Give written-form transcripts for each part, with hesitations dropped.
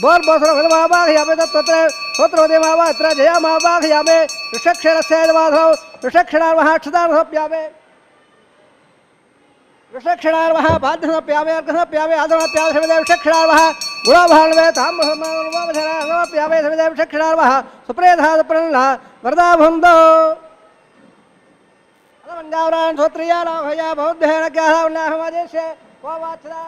बोल बोसर भगवान यामे तत्वत्र स्वत्रोदे मावा इत्र जया मावा यामे विषक्षणस्य वाधो विषक्षणार्वः क्षदार्भप्यामे विषक्षणार्वः बाध्यप्यामे अर्घप्यामे आदरप्यामे सविदे विषक्षणार्वः गुणाभान्वे ताम्रप्यामे सविदे विषक्षणार्वः सुप्रेधा प्रणला वरदा भुन्दो अलमंगावरान सोत्रिया भया बौद्धेन ज्ञाहवन्नाहमादेशे वावाचरा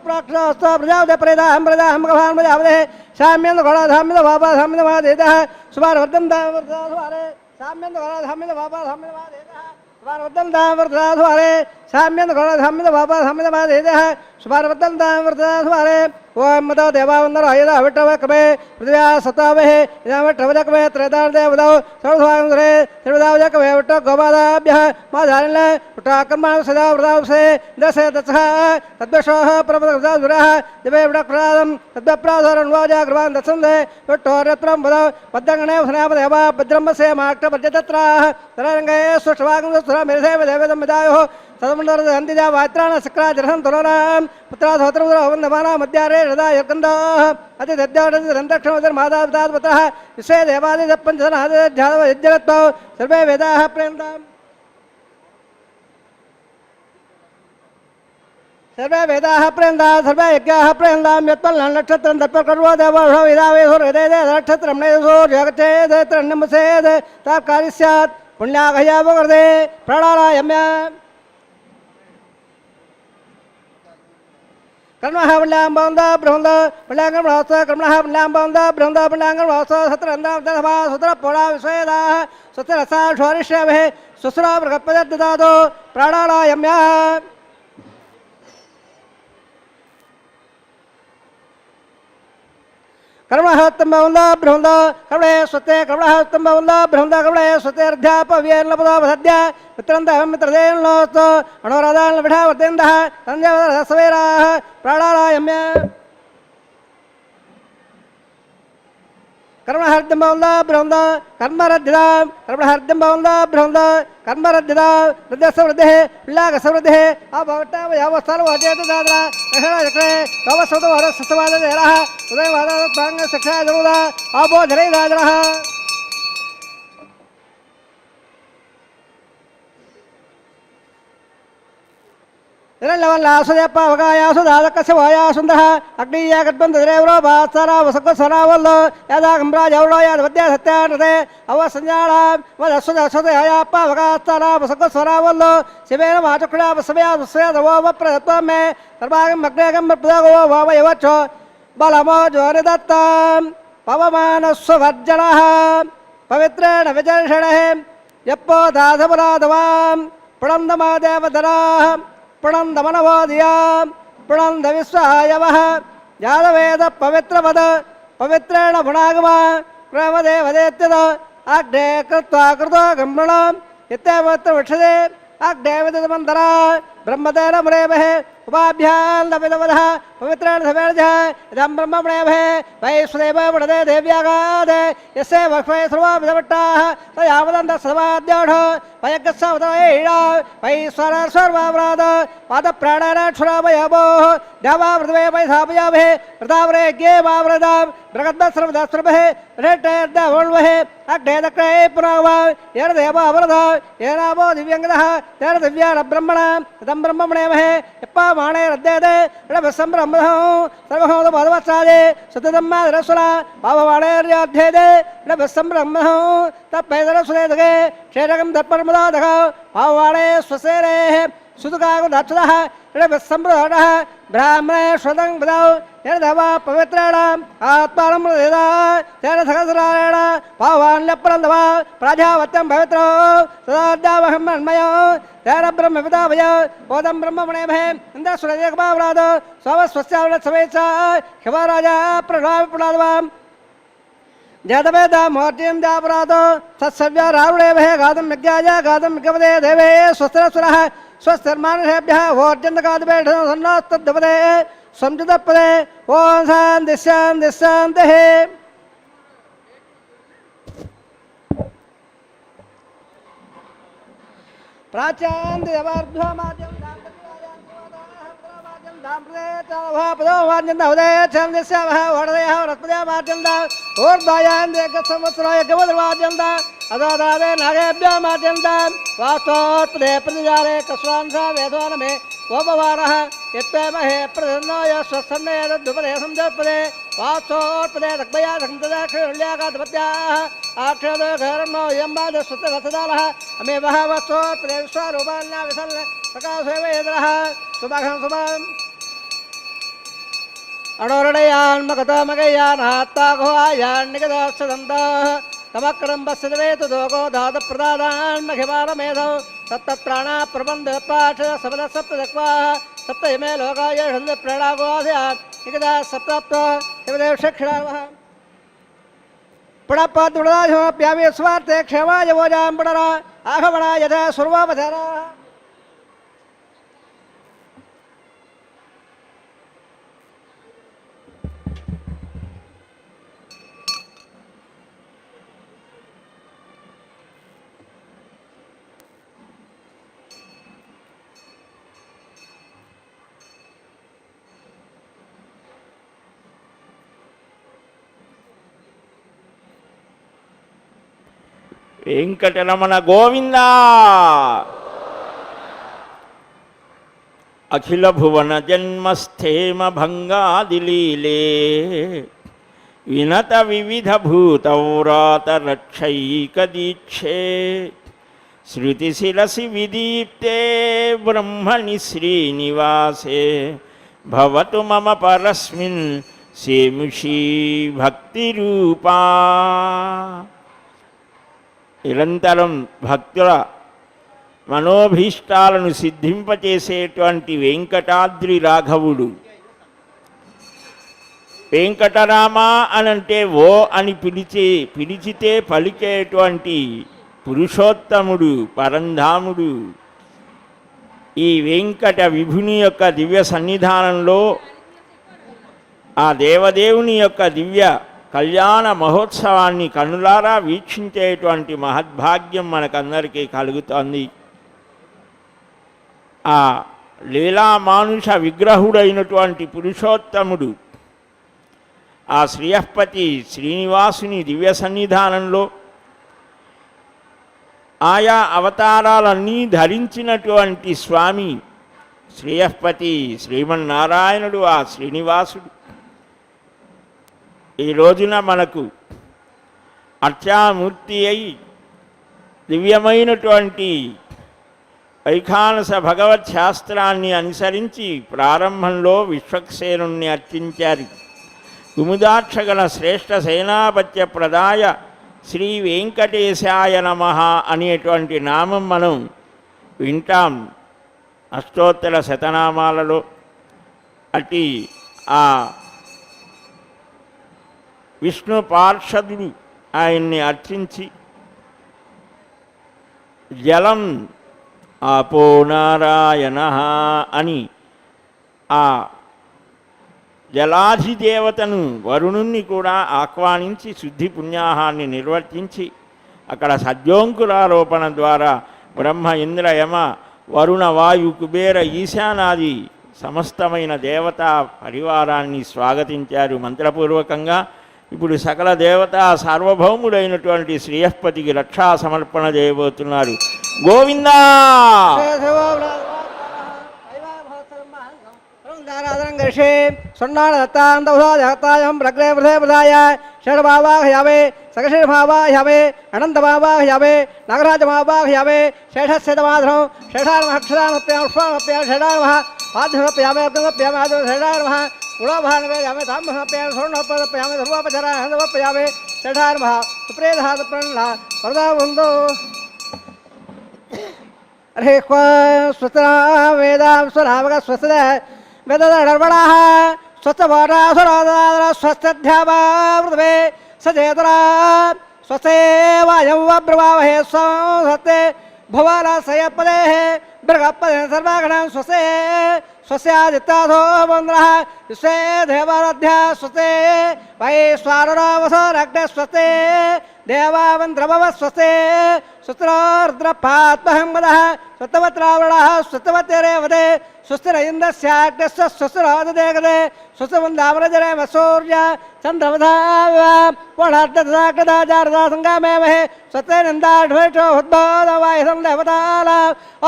प्रजापति प्रेदा हम प्रजा हम भगवान प्रजापति साम्यंद घोड़ा धाम्यद बाबा धाम्यद वहाँ देता है सुबार वर्धन दामरे साम्यंद घोड़ा धाम्यद बाबा धाम्यद वहाँ देता है सुबार वर्धन दामरे साम्यंद घोड़ा धाम्यद बाबा धाम्यद वहाँ देता है सुबार वर्धन दामरे ओम मदो देवावंदर हयदा विट्टव कमे पृथ्व्या सतावहे इदं विट्टव कमे त्रेदार देवदौ सर्वस्वांगरे सर्वदाव कमे विट्ट गोपादाभ्यः माधारिल विट्टाकर्माण सदा वृदावसे दसे दसः तद्वशः प्रपदगदासुरः दिवे विट्टप्रसादं तद्वप्राधरण्वाजा ग्रवान् दसन्ते विट्टोरत्रं वदौ पद्दगणे स्नापदेवा भद्रम्बसे माक्टपर्जतत्राः तररङ्गे सुष्ठवागं मेधे देवदं विदायोः सदमंडल अंतिजा वात्राण सक्रा जरहं तरोराम पुत्रा धोत्रमुद्र अवन्दमाना मध्यारे हृदा यर्कन्दाः अति दद्यावदति रन्तक्षमोदर मादावतात् पुत्रः विश्वे देवादि दप्पञ्चजनाः जादव यज्जगत्तो सर्वे वेदाः प्रेन्ताम् सर्वे वेदाः प्रेन्ताः सर्वे यज्ञाः प्रेन्ताम् यत्पल्लं नक्षत्रं तत्पकर्वो देवो वेदावेशो हृदये नक्षत्रं नेदसो जगच्चेद त्रणमसेद तात्कार्य स्यात् पुण्याघयावगर्दे प्राणायाम्य कर्मः पुण्यां बौन्दा बृहन्दा पुण्याङ्गं वास कर्मणः पुण्यां बौन्दा बृहन्दा पुण्याङ्गं वास सत्रन्दां दधमा सुत्र पोड़ा विश्वेदाः सुत्रसा षोरिष्यभे सुस्रा प्रकपदत् ददातो प्राणायाम्य कर्मणः तम्बौन्दा बृहन्दा कर्मणे स्वते कर्मणः तम्बौन्दा बृहन्दा कर्मणे स्वते अर्ध्यापव्येन लपदा वसद्य मित्रन्दः मित्रदेन लोस्त अणोरादान विढा वर्देन्दः संजय सवेराः प्राणायाम्य कर्महर्दम्बौन्दा बृहन्दा कर्मरद्धिदां कर्महर्दम्बौन्दा बृहन्दा कर्मरद्धिदां हृदयस्य वृद्धिः उल्लाघस्य अभवट्टावयवस्तर्वजेत दाद्रा चक्रे कवसतो वरसस्तवाददेरः उदयवादाङ्ग शिक्षा जमुदा अबोधरे दाद्रः लासुदेपावगायासु दादकस्य वायासुन्दः अग्निया गद्बन्धरेवरो भास्सरा वसकसरावल्ल यदा गम्राजौलो यादवद्या सत्यानते अवसंज्ञाणां वदस्वदस्वते हयापावगास्सरा वसकसरावल्ल शिवेन वाचक्रिया वसव्या वस्यदवो वप्रदत्वं मे सर्वागं अग्नेगं प्रदगो वावयवच्च बलमो ज्वरदत्तं पवमानस्ववर्जनः पवित्रेण विजर्षणः यप्पो दासपराधवां प्रणन्दमादेवधराः प्रणन्दमनवोधियां प्रणन्द विश्वायवः यादवेद पवित्रपद पवित्रेण गुणागमा प्रेमदेवदेत्यद अग्ने कृत्वा कृतो गम्भृणाम् इत्यवत्र वक्षते अग्ने विदमन्तरा ब्रह्मतेन मुरेभः उपाभ्यां लपितवधः पवित्रेण सवेर्जः इदं ब्रह्मणेभः वैश्वदेव वृदे देव्यागाद यस्य वक्ष्मे सर्वा विदवट्टाः तयावदन्तः सर्वाद्योढ वयज्ञस्सवतवैडा वैश्वर सर्वावराद पादप्राणानाक्षुरावयवोः देवा वृद्वे वैधापयाभे वृतावरे ज्ञे वावृदां बृहद्भस्रवदास्त्रभः ऋट्टैर्दवण्वः अग्ने दक्रे पुरावा येन देवावृदा येनावो दिव्यङ्गदः तेन दिव्यान ब्रह्मणां इदं ब्रह्मणेभः यप्पामाणे रद्यते ऋभस्सम्ब्रह्मणः सर्वहोद भगवत्सादे सततम्मादरस्वरा पावमाणेर्याध्येते ऋभस्सम्ब्रह्मणः तत्पैदरस्वरेदगे क्षेत्रकं तत्परमदादः पावमाणे स्वसेरेः सुतुकागो दक्षदः ऋभस्सम्ब्रह्मणः ब्राह्मणे स्वतं वदौ यदवा पवित्रेण आत्मानं मृदेदा तेन सहस्रारेण पावान्यप्रन्दवा प्राजावत्यं पवित्रो सदाद्यावहं मन्मयो तेन ब्रह्मविदा भय बोधं ब्रह्ममणेभः इन्द्रसुरजगमावराद स्वस्यावृत्सवेच्छा शिवराजा प्रणवाविपुणाद्वां जदवेदा मोर्जिं दापराद सत्सव्या रावणेभः गातं यज्ञाय गातं यज्ञपदे देवे स्वस्तिरसुरः स्वस्तिर्मानुषेभ्यः वोर्जन्तकादिपेठनं सन्नोस्तद्धपदे संचितपदे ओं शान्तिः शान्तिः शान्तिः। प्राच्यान्तिरवर्ध्वमाद्यं अदादावे नागेभ्यः माद्यन्तां वास्तोत्पदे प्रतिजाले कस्वांसा वेदो न मे वोपवारः यत्त्वमहे प्रसन्नो यस्वस्सन्ने यदुपदे संजत्पदे वास्तोत्पदे दग्धया संतदाक्षुल्याकाधपत्याः आक्षेदो घरन्नो यम्बादस्वतवसदालः अमेवः वास्तोत्पदे विश्वारूपान्या विसल् सकाशेवेदरः सुभागं सुभाम् अणोरणयान् मकतमगयान् हात्ताघोयान् निगदाश्चदन्तः तमक्रम बस्वेतु दोगो दाद प्रदादान् मघिमानमेधौ तत्त्राणा प्रबंध पाठ सबद सप्तदक्वा सप्त इमे लोकाय हन्द प्रणागोऽस्यात् निगदा सप्तप्त शिवदेव शिक्षणावः पडपदुडाधोप्यामि स्वार्थे क्षेमाय वोजां पडरा आहवणा यथा सुर्वावधरा వెంకటరమణ గోవింద. అఖిల భువన జన్మస్థేమ భంగాదిలీలే వినత వివిధ భూతౌరాత రక్షైక దీక్షే శృతి శిరసి విదీప్తే బ్రహ్మణి శ్రీనివాసే భవతు మమ పరస్మిన్ సేముషీ భక్తిరూపా. నిరంతరం భక్తుల మనోభీష్టాలను సిద్ధింపచేసేటువంటి వెంకటాద్రి రాఘవుడు. వెంకటరామ అనంటే ఓ అని పిలిచితే పలికేటువంటి పురుషోత్తముడు, పరంధాముడు. ఈ వెంకట విభుని యొక్క దివ్య సన్నిధానంలో ఆ దేవదేవుని యొక్క దివ్య కళ్యాణ మహోత్సవాన్ని కనులారా వీక్షించేటువంటి మహద్భాగ్యం మనకందరికీ కలుగుతోంది. ఆ లీలామానుష విగ్రహుడైనటువంటి పురుషోత్తముడు ఆ శ్రీయఃపతి శ్రీనివాసుని దివ్య సన్నిధానంలో ఆయా అవతారాలన్నీ ధరించినటువంటి స్వామి శ్రీయఃపతి శ్రీమన్నారాయణుడు, ఆ శ్రీనివాసుడు. ఈ రోజున మనకు అర్చామూర్తి అయి దివ్యమైనటువంటి వైఖానస భగవత్ శాస్త్రాన్ని అనుసరించి ప్రారంభంలో విశ్వక్సేనుణ్ణి అర్చించారు. కుముదాక్షగణ శ్రేష్ఠ సేనాపత్య ప్రదాయ శ్రీ వెంకటేశాయ నమః అనేటువంటి నామం మనం వింటాం అష్టోత్తర శతనామాలలో. అట్టి ఆ విష్ణు పార్షదుడు ఆయన్ని అర్చించి జలం ఆపో నారాయణ అని ఆ జలాధిదేవతను వరుణుణ్ణి కూడా ఆహ్వానించి శుద్ధి పుణ్యాహాన్ని నిర్వర్తించి అక్కడ సద్యోంకురారోపణ ద్వారా బ్రహ్మ ఇంద్ర యమ వరుణ వాయు కుబేర ఈశానాది సమస్తమైన దేవతా పరివారాన్ని స్వాగతించారు మంత్రపూర్వకంగా. ఇప్పుడు సకల దేవతా సార్వభౌముడైనటువంటి శ్రీయఃపతికి రక్షా సమర్పణ చేయబోతున్నారు. గోవిందా. షడ్భావాహ్యావే సకషిర్భావాహ్యావే అనంతభావాహ్యావే నాగరాజమావాహ్యావే శేషస్యతమాధరం షడామహక్షరామప్యాం షడామహ ఆధ్యమప్యామే అర్గమప్యామే షడామహ ఉళాభానవేయామే తామహప్యామే స్వర్ణోపదప్యామే ధర్వాపచరాహందవప్యామే షడామహ సుప్రేధాత ప్రణా వరదాబందో. అరే స్వస్తా వేదాం స్వరామక స్వస్త వేదర్వణాః స్వస్థవారాసురాదార స్వస్థధ్యావృతమే సచేతరా స్వస్థే వాయం వబ్రవామహే స్వస్తే భవానాశయపదే बृहस्पति सर्वागणां स्वसे स्वस्यादित्यासो मन्द्रः विश्वे देवाराध्या स्वस्ते वैश्वानरावसोरग्ने स्वस्ते देवावन्द्रभव स्वस्ते सुस्रोर्द्रपात्महं वदः स्वस्तवत्रावणः स्वस्तवत्यरेवते स्वस्तिर इन्द्रस्याग्नस्य स्वस्तिरोददेगते स्वस्तवन्दावरजरे सूर्य चन्द्रवधा पुनर्दधाग्रदाचारदा सङ्गामेमहे स्वस्तेनिन्दाढ्वेषो उद्बोधवायुसं देवताला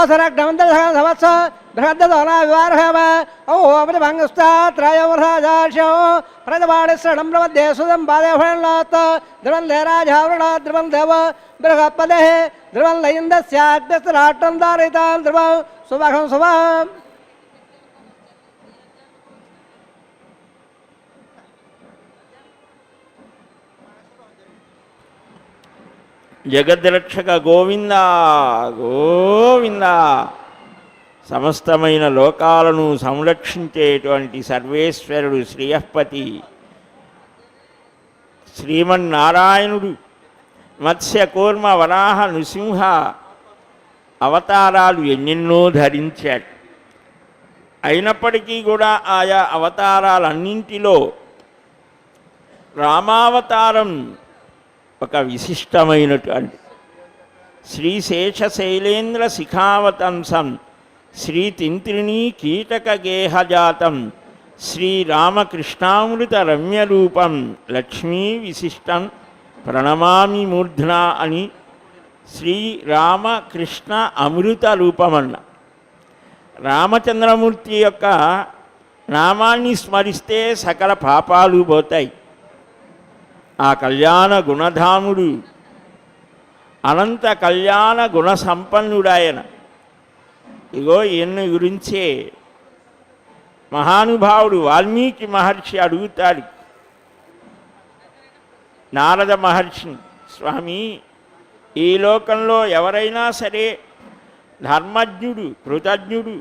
असरग्नमन्दसवत्स बृहद्दोना विवारहम ओमभङ्गस्तात्रयोवधाचार्यो प्रजवाणिश्रणं प्रमध्ये सुदं पादेफलनात् ध्रुवन्दे राजावृणा ध्रुवं देव बृहस्पतेः ध्रुवं लयिन्दस्याग्नस्तराष्ट्रं धारयितां ध्रुवं सुभगं शुभम् జగద్రక్షక గోవింద గోవింద. సమస్తమైన లోకాలను సంరక్షించేటువంటి సర్వేశ్వరుడు శ్రీయఃపతి శ్రీమన్నారాయణుడు మత్స్య కూర్మ వరాహ నృసింహ అవతారాలు ఎన్నెన్నో ధరించాడు. అయినప్పటికీ కూడా ఆయా అవతారాలన్నింటిలో రామావతారం ఒక విశిష్టమైనటువంటి శ్రీశేషశైలేంద్ర శిఖావతంసం శ్రీ తింత్రిణీ కీటక గేహజాతం శ్రీరామకృష్ణామృత రమ్యరూపం లక్ష్మీ విశిష్టం ప్రణమామి మూర్ధ్నా అని శ్రీరామకృష్ణ అమృత రూపమన్న. రామచంద్రమూర్తి యొక్క నామాన్ని స్మరిస్తే సకల పాపాలు పోతాయి. ఆ కళ్యాణ గుణధాముడు అనంత కళ్యాణ గుణ సంపన్నుడాయన. ఇగో ఈయన గురించే మహానుభావుడు వాల్మీకి మహర్షి అడుగుతాడు నారద మహర్షిని, స్వామి ఈ లోకంలో ఎవరైనా సరే ధర్మజ్ఞుడు, కృతజ్ఞుడు,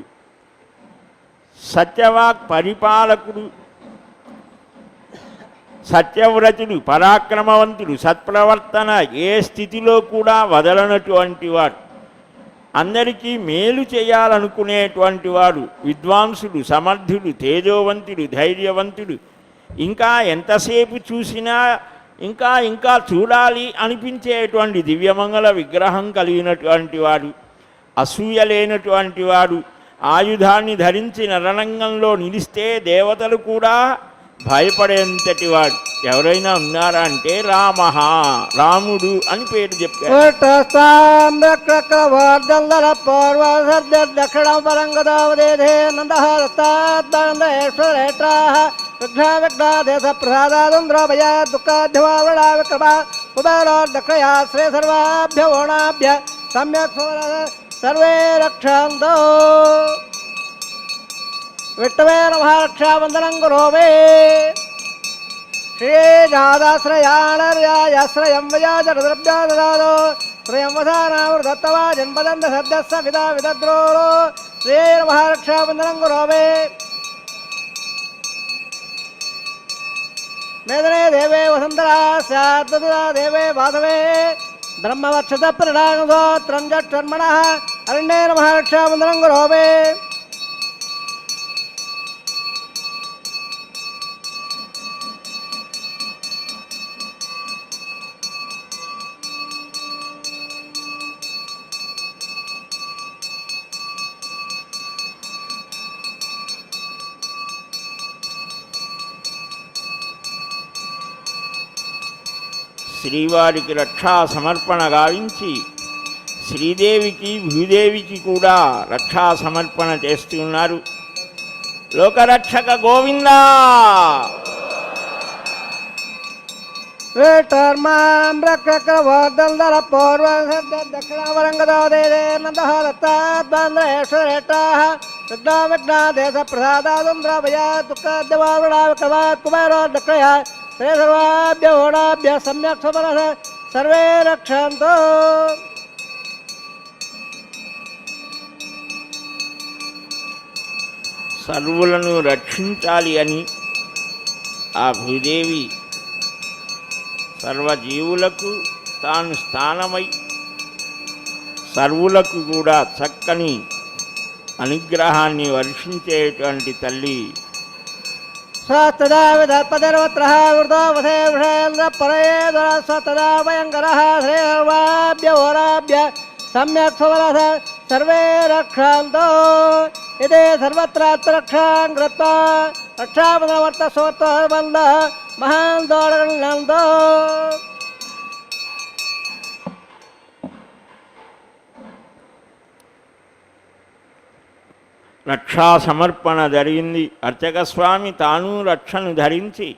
సత్యవాక్ పరిపాలకుడు, సత్యవ్రతుడు, పరాక్రమవంతుడు, సత్ప్రవర్తన ఏ స్థితిలో కూడా వదలనటువంటి వాడు, అందరికీ మేలు చేయాలనుకునేటువంటి వాడు, విద్వాంసుడు, సమర్థుడు, తేజోవంతుడు, ధైర్యవంతుడు, ఇంకా ఎంతసేపు చూసినా ఇంకా ఇంకా చూడాలి అనిపించేటువంటి దివ్యమంగళ విగ్రహం కలిగినటువంటి వాడు, అసూయ లేనటువంటి వాడు, ఆయుధాన్ని ధరించిన రణరంగంలో నిలిస్తే దేవతలు కూడా భయపడేంతటి వాడు ఎవరైనా ఉన్నారా అంటే రామః, రాముడు అని పేరు చెప్పారు. సర్వే రక్షంతో విట్టవే రక్షాబంధనం గురోవే శ్రీజాదాశ్రయాణర్యాశ్రయం వయాజద్రవ్యాదో శ్రయం వధానామృతత్తవా జన్మదండ సద్యస్స విదా విదద్రో శ్రీరక్షాబంధనం గురోవే మేదనే దేవే వసంతరా స్యాద్వదా దేవే వాసవే బ్రహ్మవక్షత ప్రణాగోత్రం జన్మణ అరణ్యే రక్షాబంధనం గురోవే శ్రీవారికి రక్షా సమర్పణ గావించి శ్రీదేవికి భూదేవికి కూడా రక్షా సమర్పణ చేస్తున్నారు. లోకరక్షక గోవిందా. దేశ ప్రసాదాదుంద్రభయ దుఃఖద్యవారుణాకుమారో శ్రీసర్వాభ్య ఓడాభ్య సమ్యక్ సమరస సర్వే రక్షంతో. సర్వులను రక్షించాలి అని ఆ భూదేవి సర్వజీవులకు తాను స్థానమై సర్వులకు కూడా చక్కని అనుగ్రహాన్ని వర్షించేటువంటి తల్లి. స్వస్తదా విధత్పతిర్వత్రః వృతో వధే వృషేంద్ర పరయేదర స్వస్తదా భయంకరః శ్రేర్వాభ్య సమ్యక్ సువరస సర్వే రక్షాంతో ఇదే సర్వత్రాత్ర రక్షాం కృత్వా రక్షాపదవర్త సోత్వబంధ మహాన్ దోడగణంతో. రక్షా సమర్పణ జరిగింది. అర్చక స్వామి తాను రక్షను ధరించి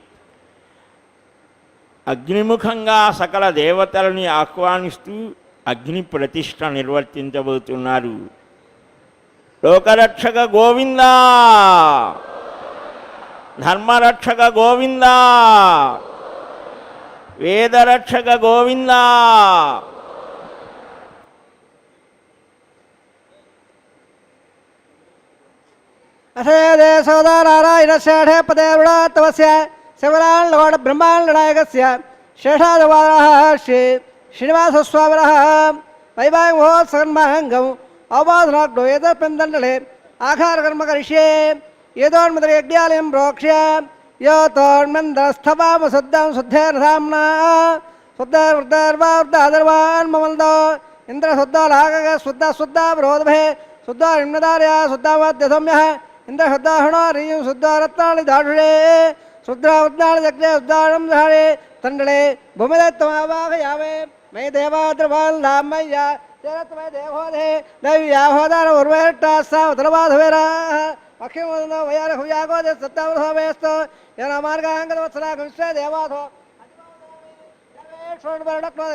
అగ్నిముఖంగా సకల దేవతలని ఆహ్వానిస్తూ అగ్ని ప్రతిష్ఠ నిర్వర్తించబోతున్నారు. లోకరక్షక గోవిందా, ధర్మరక్షక గోవిందా, వేదరక్షక గోవిందా. అథేదే సోదానారాయణస్యాఢే పదే వృణాత్తవస్య శివరాళ్ళగౌడ బ్రహ్మాండనాయకస్య శేషాదవాదः శ్రీ శ్రీనివాసస్వామినः వైవాహిమోత్సన్మహంగం అవబాధనాగ్నో ఏతస్మిన్దండలే ఆఖారకర్మ కరిష్యే ఏతోన్మదయజ్ఞాలయం ప్రోక్ష్య యోతోన్మందస్థవామ శుద్ధం శుద్ధేన సామ్నా శుద్ధర్వార్ధాదర్వాన్మమందో ఇంద్ర శుద్ధలాగ శుద్ధ శుద్ధ విరోధభే శుద్ధ నిమ్నదార్య శుద్ధమధ్యసౌమ్య ఇంద్ర శుద్ధాహుణారీయం శుద్ధారత్నాళి దాఢుడే శుద్ధావజ్ఞాన జగ్నే శుద్ధారం ధారే తండలే భూమిదత్తమావాహయామే మై దేవాద్రవాన్ లామయ్య చేరత్మై దేవోదే దైవ్యాహోదార ఉర్వేట్టాస్సావతలబాధవేరా పక్షిమోదనో వయార హుయాగోదే సత్తావృహోమేస్తో యన మార్గాంగదవత్సలాగ విశ్వే దేవాధో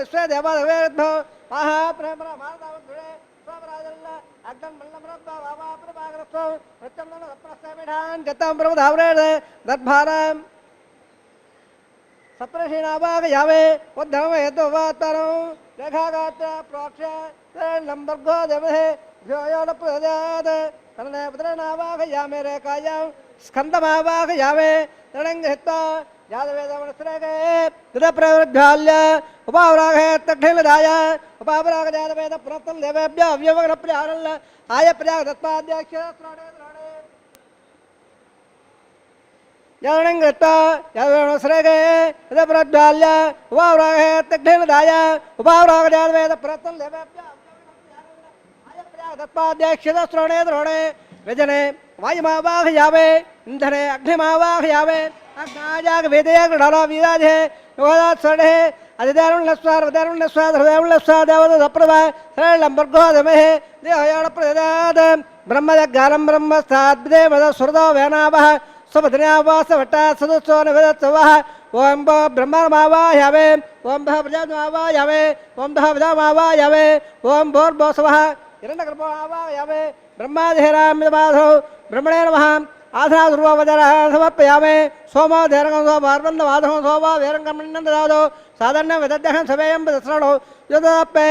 విశ్వే దేవాధవేద్భో మహాప్రేమర మానదావధుడే స్వామరాజల్ల అగ్నం మల్లమరత్వ వావాప్రభాగరత్వ ప్రత్యమ్న సప్రస్థమిఢాన్ గతం ప్రమదావరేణ దర్భారం సప్రశీనాభాగయామే ఉద్ధమేతువాతరం రేఖాగాత్ర ప్రోక్ష నంబర్గో దేవహే ధ్యోయోనప్రదాత్ తరణే పుత్రనాభాగయామే రేఖాయాం స్కందమాభాగయామే తరణంగహిత్వ యాదవేదమనశ్రేగే గృహప్రవృద్ధాల్య ఉపావరాగే తక్షిలదాయ ఉపావరాగ యాదవేద పునత్తం దేవేభ్య అవ్యవగ్న ప్రియారల్ల ఆయ ప్రియాగ దత్పాధ్యక్ష శ్రోణే ద్రోణే యాదనంగత్త యాదవేదమనశ్రేగే గృహప్రవృద్ధాల్య ఉపావరాగే తక్షిలదాయ ఉపావరాగ యాదవేద పునత్తం దేవేభ్య ఆయ ప్రియాగ దత్పాధ్యక్ష శ్రోణే ద్రోణే వ్యజనే వాయుమావాహయామే ఇంధనే అగ్నిమావాహయామే అగ్నాయాగ వేదయాగ ఢాలా వీరాజే యోగాత్ స్వర్ణే అధిదారుణ్యస్వార్ వదారుణ్యస్వాద్ హృదయారుణ్యస్వాద్ దేవత సప్రభ శ్రేణంబర్గోదమే దేహయాణ ప్రదాత్ బ్రహ్మజగ్గానం బ్రహ్మస్థాద్దే మద సురదో వేనాభ స్వపత్న్యావాస భట్టా సదస్సో నివేదత్సవః ఓం భ బ్రహ్మమావాహయామే ఓం భ ప్రజామావాహయామే ఓం భ విదామావాహయామే ఓం భోర్భోసవః హిరణ్యగర్భమావాహయామే బ్రహ్మాధిరామిదమాధౌ బ్రహ్మణే నమః ఆధనాదుర్వదర సమర్పయామే సోమాధేరంగం సోమార్బంధమాధం సోమా వీరంగమన్నందరాదో సాధారణ విదగ్ధం సవేయం దశ్రణో యుద్ధపే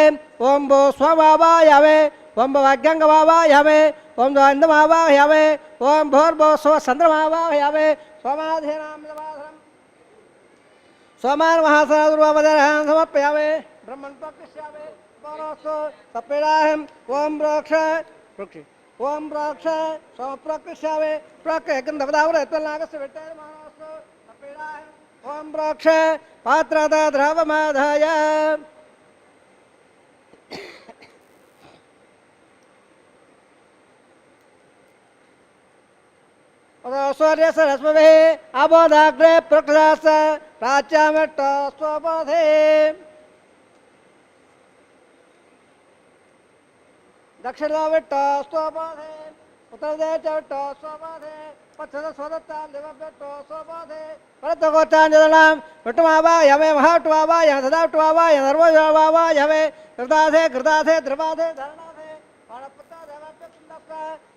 ఓం భో స్వమావాయామే ఓం వాగ్యంగమావాయామే ఓం ఇందమావాయామే ఓం భోర్భో స్వ చంద్రమావాయామే సోమాధేనామిదమాధరం సోమాన్ మహాసనాదుర్వదర సమర్పయామే బ్రహ్మన్ ప్రకృష్యామే పరస్తో సపేడాహం ఓం ప్రోక్ష పృక్షి ఓం ప్రోక్ష సోమప్రకృష్యామే ప్రకృగంధవదావరత్వనాగస్య విట్టాయ మానవస్తో సపేడాహం ఓం ప్రోక్ష పాత్రద ద్రవమాధాయ సూర్య సరస్వే అబోధాగ్రే ప్రకృదాస ప్రాచ్యామెట్ట స్వబోధే దక్షిణ విట్ట స్వబోధే ఉత్తరదే చట్ట స్వబోధే పచ్చద స్వదత్త దివబెట్ట స్వబోధే పరతగోచాంజలం విట్టుమావాయమే మహావిట్టుమావాయ సదావిట్టుమావాయ నర్వజావాయమే కృతాధే కృతాధే ద్రవాధే ధరణాధే పాణపత్త దేవాభ్య పుండస్త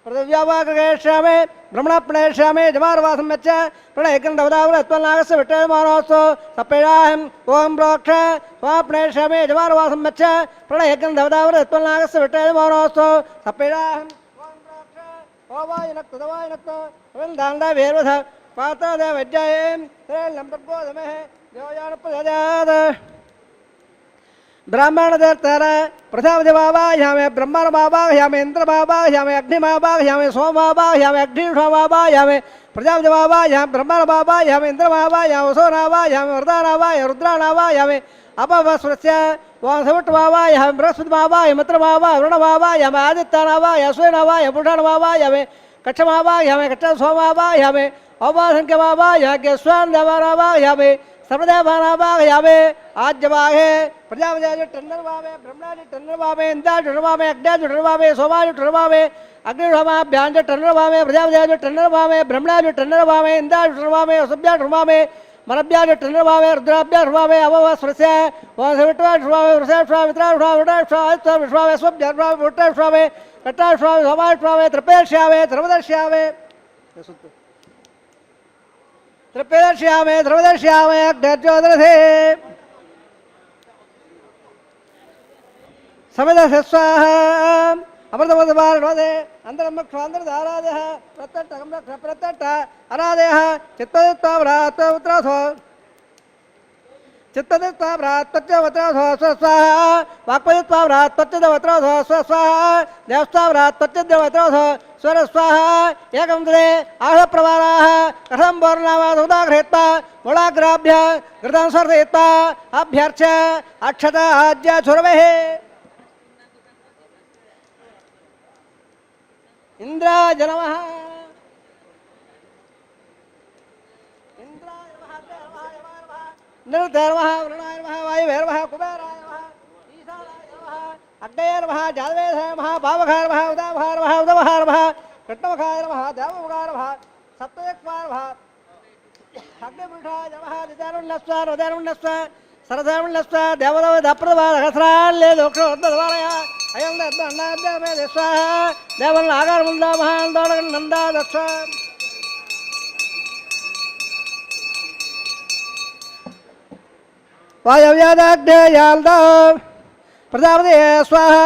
ప్రతివ్యావాగ్రేష్యామే బ్రహ్మణప్రణేష్యామే జమారవాసం మెచ్చ ప్రణయకండవదావరత్వనాగస్య విట్టయమానోస్తో సపేడాహం ఓం ప్రోక్ష స్వాప్రణేష్యామే జమారవాసం మెచ్చ ప్రణయకండవదావరత్వనాగస్య విట్టయమానోస్తో సపేడాహం ఓం ప్రోక్ష ఓవాయునక్తదవాయునక్తో దాండ వేర్వధ పాత్రదే వజ్జాయేం శ్రేణంబర్గోదమే దేవయానప్రదాత్ ब्राह्मणदेवतार प्रजापतिमावाहयामि ब्रह्मणमावाहयामि इन्द्रमावाहयामि अग्निमावाहयामि सोममावाहयामि अग्निष्मावाहयामि प्रजापतिमावाहयामि ब्रह्मणमावाहयामि इन्द्रमावाहयामि वसोनावाहयामि वरदानावाहयामि रुद्रानावाहयामि अपवस्वस्य वासवट्टमावाहयामि बृहस्पतिमावाहयामि मित्रमावाहयामि वरुणमावाहयामि आदित्यानावाहयामि अश्विनावाहयामि पुरुषानावाहयामि कक्षमावाहयामि कक्षसोमावाहयामि अवसंख्यमावाहयामि स्वानदेवानावाहयामि सर्वदेवानावाहयामि आज्यवाहे प्रजापति टन्नरवामे ब्रह्मणादि टन्नरवामे इंद्रादि टन्नरवामे अग्निदि टन्नरवामे सोमादि टन्नरवामे अग्निर्वामाभ्यां टन्नरवामे प्रजापति टन्नरवामे ब्रह्मणादि टन्नरवामे इंद्रादि टन्नरवामे असभ्या टन्नरवामे मनभ्यादि टन्नरवामे रुद्राभ्या टन्नरवामे अववस्वस्य वासविट्वा टन्नरवामे वृषभस्वामे मित्रास्वामे वरुणास्वामे विश्वामे स्वभ्या टन्नरवामे वरुणास्वामे कट्टास्वामे सोमास्वामे त्रिपेक्ष्यामे त्रिपदर्श्यामे त्रिपेदर्श्यामे ध्रुवदर्श्यामे अग्निज्योतिरथे समिदस्य स्वाहा अमृतमधुमार्णोदे अन्तरमुक्षान्तरधारादयः प्रत्यट्ट अरादयः चित्तदित्वाभ्रात्वत्रासो चित्तदित्वाभ्रात्वच्चवत्रासो स्वस्वाहा वाक्पदित्वाभ्रात्वच्चदवत्रासो स्वस्वाहा देवस्ताभ्रात्वच्चदेवत्रासो स्वरस्वाहा एकं तदे आशप्रवाराः कथं पौर्णमादुदागृहीत्वा मूलाग्राभ्य घृतं स्वर्धयित्वा अभ्यर्च्य अक्षता आज्य सुरवेः इंद्राय नमः निरुद्धाय नमः वरुणाय नमः वायुवे नमः कुबेराय नमः ईशानाय नमः अग्नये नमः जातवेदाय नमः भावकाय नमः उदाभाय नमः उदवहाय नमः कृष्णमुखाय नमः देवमुखाय नमः सप्तयक्वाय नमः अग्निपुरुषाय नमः निदारुण्यस्व हृदयारुण्यस्व सरदारुण्यस्व देवदेव दप्रदवादहस्राल्ले दोक्षोद्भवालय अयं दन्नाद्यमे स्वाहा देवल आगारमुंदा महान्दोडगन नंदा दक्ष वायव्यादाग्नेयाल्द प्रजापति स्वाहा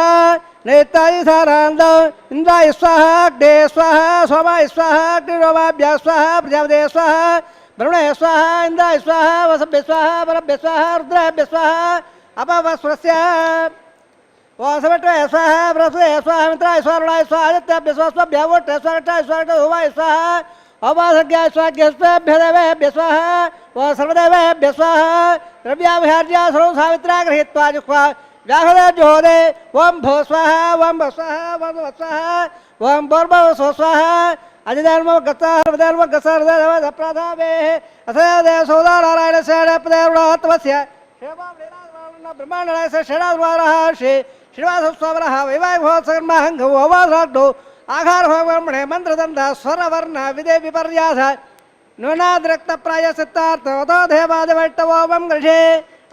नेताय सारान्द इंद्राय स्वाहा अग्ने स्वाहा सोमाय स्वाहा अग्निरोमाभ्य स्वाहा प्रजापति स्वाहा ब्रह्मणे स्वाहा इंद्राय स्वाहा वसभ्य स्वाहा परभ्य स्वाहा रुद्राभ्य स्वाहा अपवस्वस्य वासवट्टय स्वाहा बृहस्पतये स्वाहा मित्राय स्वाहा रुणाय स्वाहा आदित्याभ्य स्वाहा स्वभ्य वट्टय स्वाहा कट्टाय स्वाहा धूमाय स्वाहा अवासज्ञाय स्वाहा ज्ञेष्ठेभ्य देवेभ्य स्वाहा व सर्वदेवेभ्य स्वाहा द्रव्याभिहार्य सर्व सावित्रा गृहीत्वा जुह्वा व्याहृदे जोहदे ओम भो स्वाहा ओम भ स्वाहा ओम व स्वाहा ओम भोर्भव स्व स्वाहा अजिधर्म गता हृदयर्म गसा हृदयदेव प्रधावे असदेव सौदा नारायण सेडपदेवतवस्य शेवा ब्रह्मांडनाय षडाद्वारः श्री श्रीवासस्वामरः वैवाहिकमोत्सर्महङ्गवोवासाग्नो आघारभोगब्रह्मणे मन्त्रदन्त स्वरवर्ण विदे विपर्यास न्यूनाद्रक्तप्रायसिद्धार्थवतो देवादिवैष्टवोमं गृहे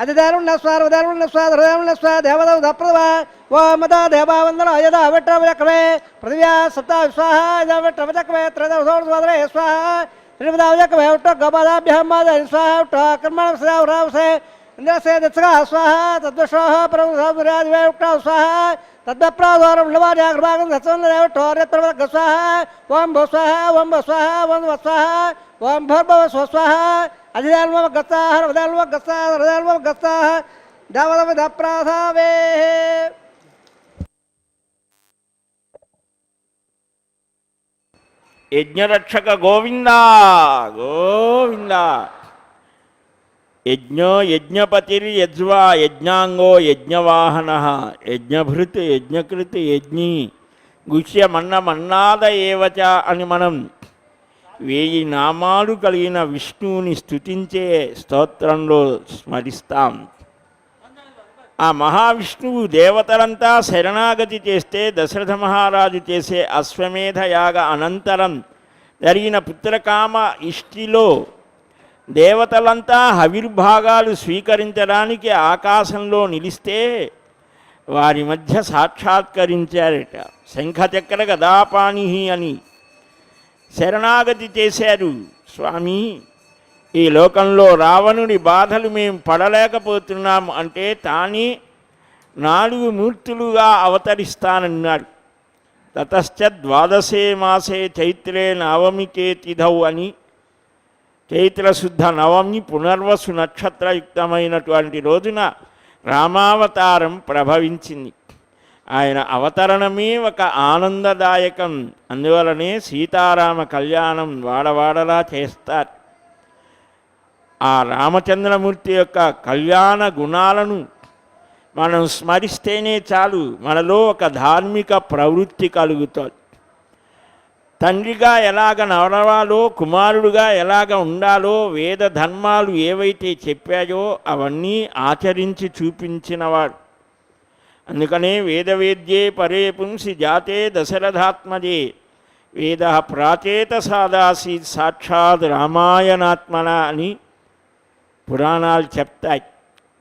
अधिधरुण्यस्वारुधरुण्यस्वाधरुण्यस्वा देवदौ दप्रदवा वो मदा देवावन्दनो यदा विट्टवचक्रे पृथिव्या सप्ता स्वाहा यदा विट्टवचक्रे त्रयोदशोर्ध्वद्रे स्वाहा त्रिपदावचक्रे उट्टगपदाभ्यः मादरि स्वाहा उट्टकर्मणं सदा उरावसे इंद्रस्य दत्सगा स्वाहा तद्वशोः प्रभुरादिवे उक्ता स्वाहा तद्वप्राद्वारं लवार्याग्रभागं दत्सवन्ददेवट्टोर्यत्रवदग्ग स्वाहा ओं भो स्वाहा ओं भ स्वाहा ओं व स्वाहा ओं भर्भव स्व स्वाहा अधिदाल्मव गस्ताः हृदयाल्मव गस्ताः हृदयाल्मव गस्ताः दावदवदप्राधावेः यज्ञरक्षक गोविंद गोविंद यज्ञो यज्ञपतिर्यज्वा यज्ञांगो यज्ञवाहन यज्ञभृत यज्ञकृत यज्ञी गुह्यमన్నమన్నాద ఏవచ అని మనం 1000 నామాలు కలిగిన విష్ణువుని స్తుతించే స్తోత్రంలో స్మరిస్తాం. ఆ మహావిష్ణువు దేవతలంతా శరణాగతి చేస్తే దశరథ మహారాజు చేసే అశ్వమేధ యాగ అనంతరం జరిగిన పుత్రకామ ఇష్టిలో దేవతలంతా హవిర్భాగాలు స్వీకరించడానికి ఆకాశంలో నిలిస్తే వారి మధ్య సాక్షాత్కరించారట. శంఖచక్ర గదాపాణి అని శరణాగతి చేశారు. స్వామి, ఈ లోకంలో రావణుడి బాధలు మేము పడలేకపోతున్నాము అంటే తానే 4 మూర్తులుగా అవతరిస్తానన్నాడు. తతశ్చ ద్వాదశే మాసే చైత్రే నవమికే తిథౌ అని చైత్రశుద్ధ నవమి పునర్వసు నక్షత్రయుక్తమైనటువంటి రోజున రామావతారం ప్రభవించింది. ఆయన అవతరణమే ఒక ఆనందదాయకం. అందువలనే సీతారామ కళ్యాణం వాడవాడలా చేస్తారు. ఆ రామచంద్రమూర్తి యొక్క కళ్యాణ గుణాలను మనం స్మరిస్తేనే చాలు, మనలో ఒక ధార్మిక ప్రవృత్తి కలుగుతుంది. తండ్రిగా ఎలాగ నడవాలో, కుమారుడుగా ఎలాగ ఉండాలో వేద ధర్మాలు ఏవైతే చెప్పాయో అవన్నీ ఆచరించి చూపించినవాడు. అందుకనే వేదవేద్యే పరే పుంసి జాతే దశరథాత్మజే వేద ప్రాచేత సాదాసి సాక్షాత్ రామాయణాత్మన అని పురాణాలు చెప్తాయి.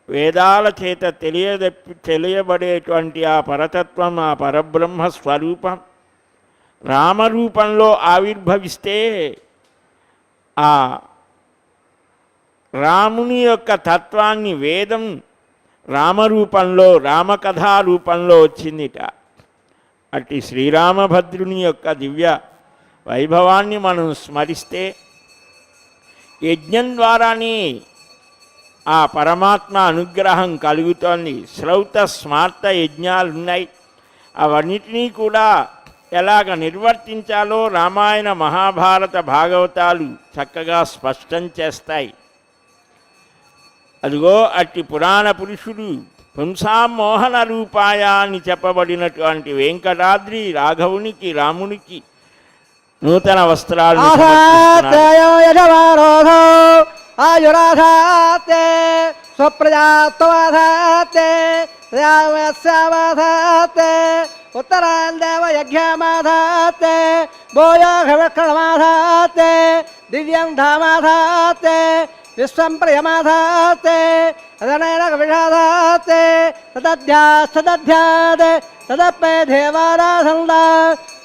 వేదాల చేత తెలియబడేటువంటి ఆ పరతత్వం, ఆ పరబ్రహ్మ స్వరూపం రామరూపంలో ఆవిర్భవిస్తే ఆ రాముని యొక్క తత్వాన్ని వేదం రామరూపంలో, రామకథా రూపంలో వచ్చిందిట. అట్టి శ్రీరామభద్రుని యొక్క దివ్య వైభవాన్ని మనం స్మరిస్తే యజ్ఞం ద్వారానే ఆ పరమాత్మ అనుగ్రహం కలుగుతోంది. శ్రౌత స్మార్త యజ్ఞాలున్నాయి. అవన్నిటినీ కూడా ఎలాగ నిర్వర్తించాలో రామాయణ మహాభారత భాగవతాలు చక్కగా స్పష్టం చేస్తాయి. అదిగో అట్టి పురాణ పురుషుడు పుంసామోహన రూపాయ అని చెప్పబడినటువంటి వెంకటాద్రి రాఘవునికి, రామునికి నూతన వస్త్రాలు ఆయురాధాతే స్వప్రజాత్వాధాతే శ్యామాధాతే ఉత్తరాన్ దేవ యజ్ఞమాధాతే భూయోగవిక్రణమాధాతే దివ్యం ధామాధాతే విశ్వం ప్రియమాధాతే తదనైన విషాధాతే తదధ్యాస్తదధ్యాదే తదప్పే దేవారాధందా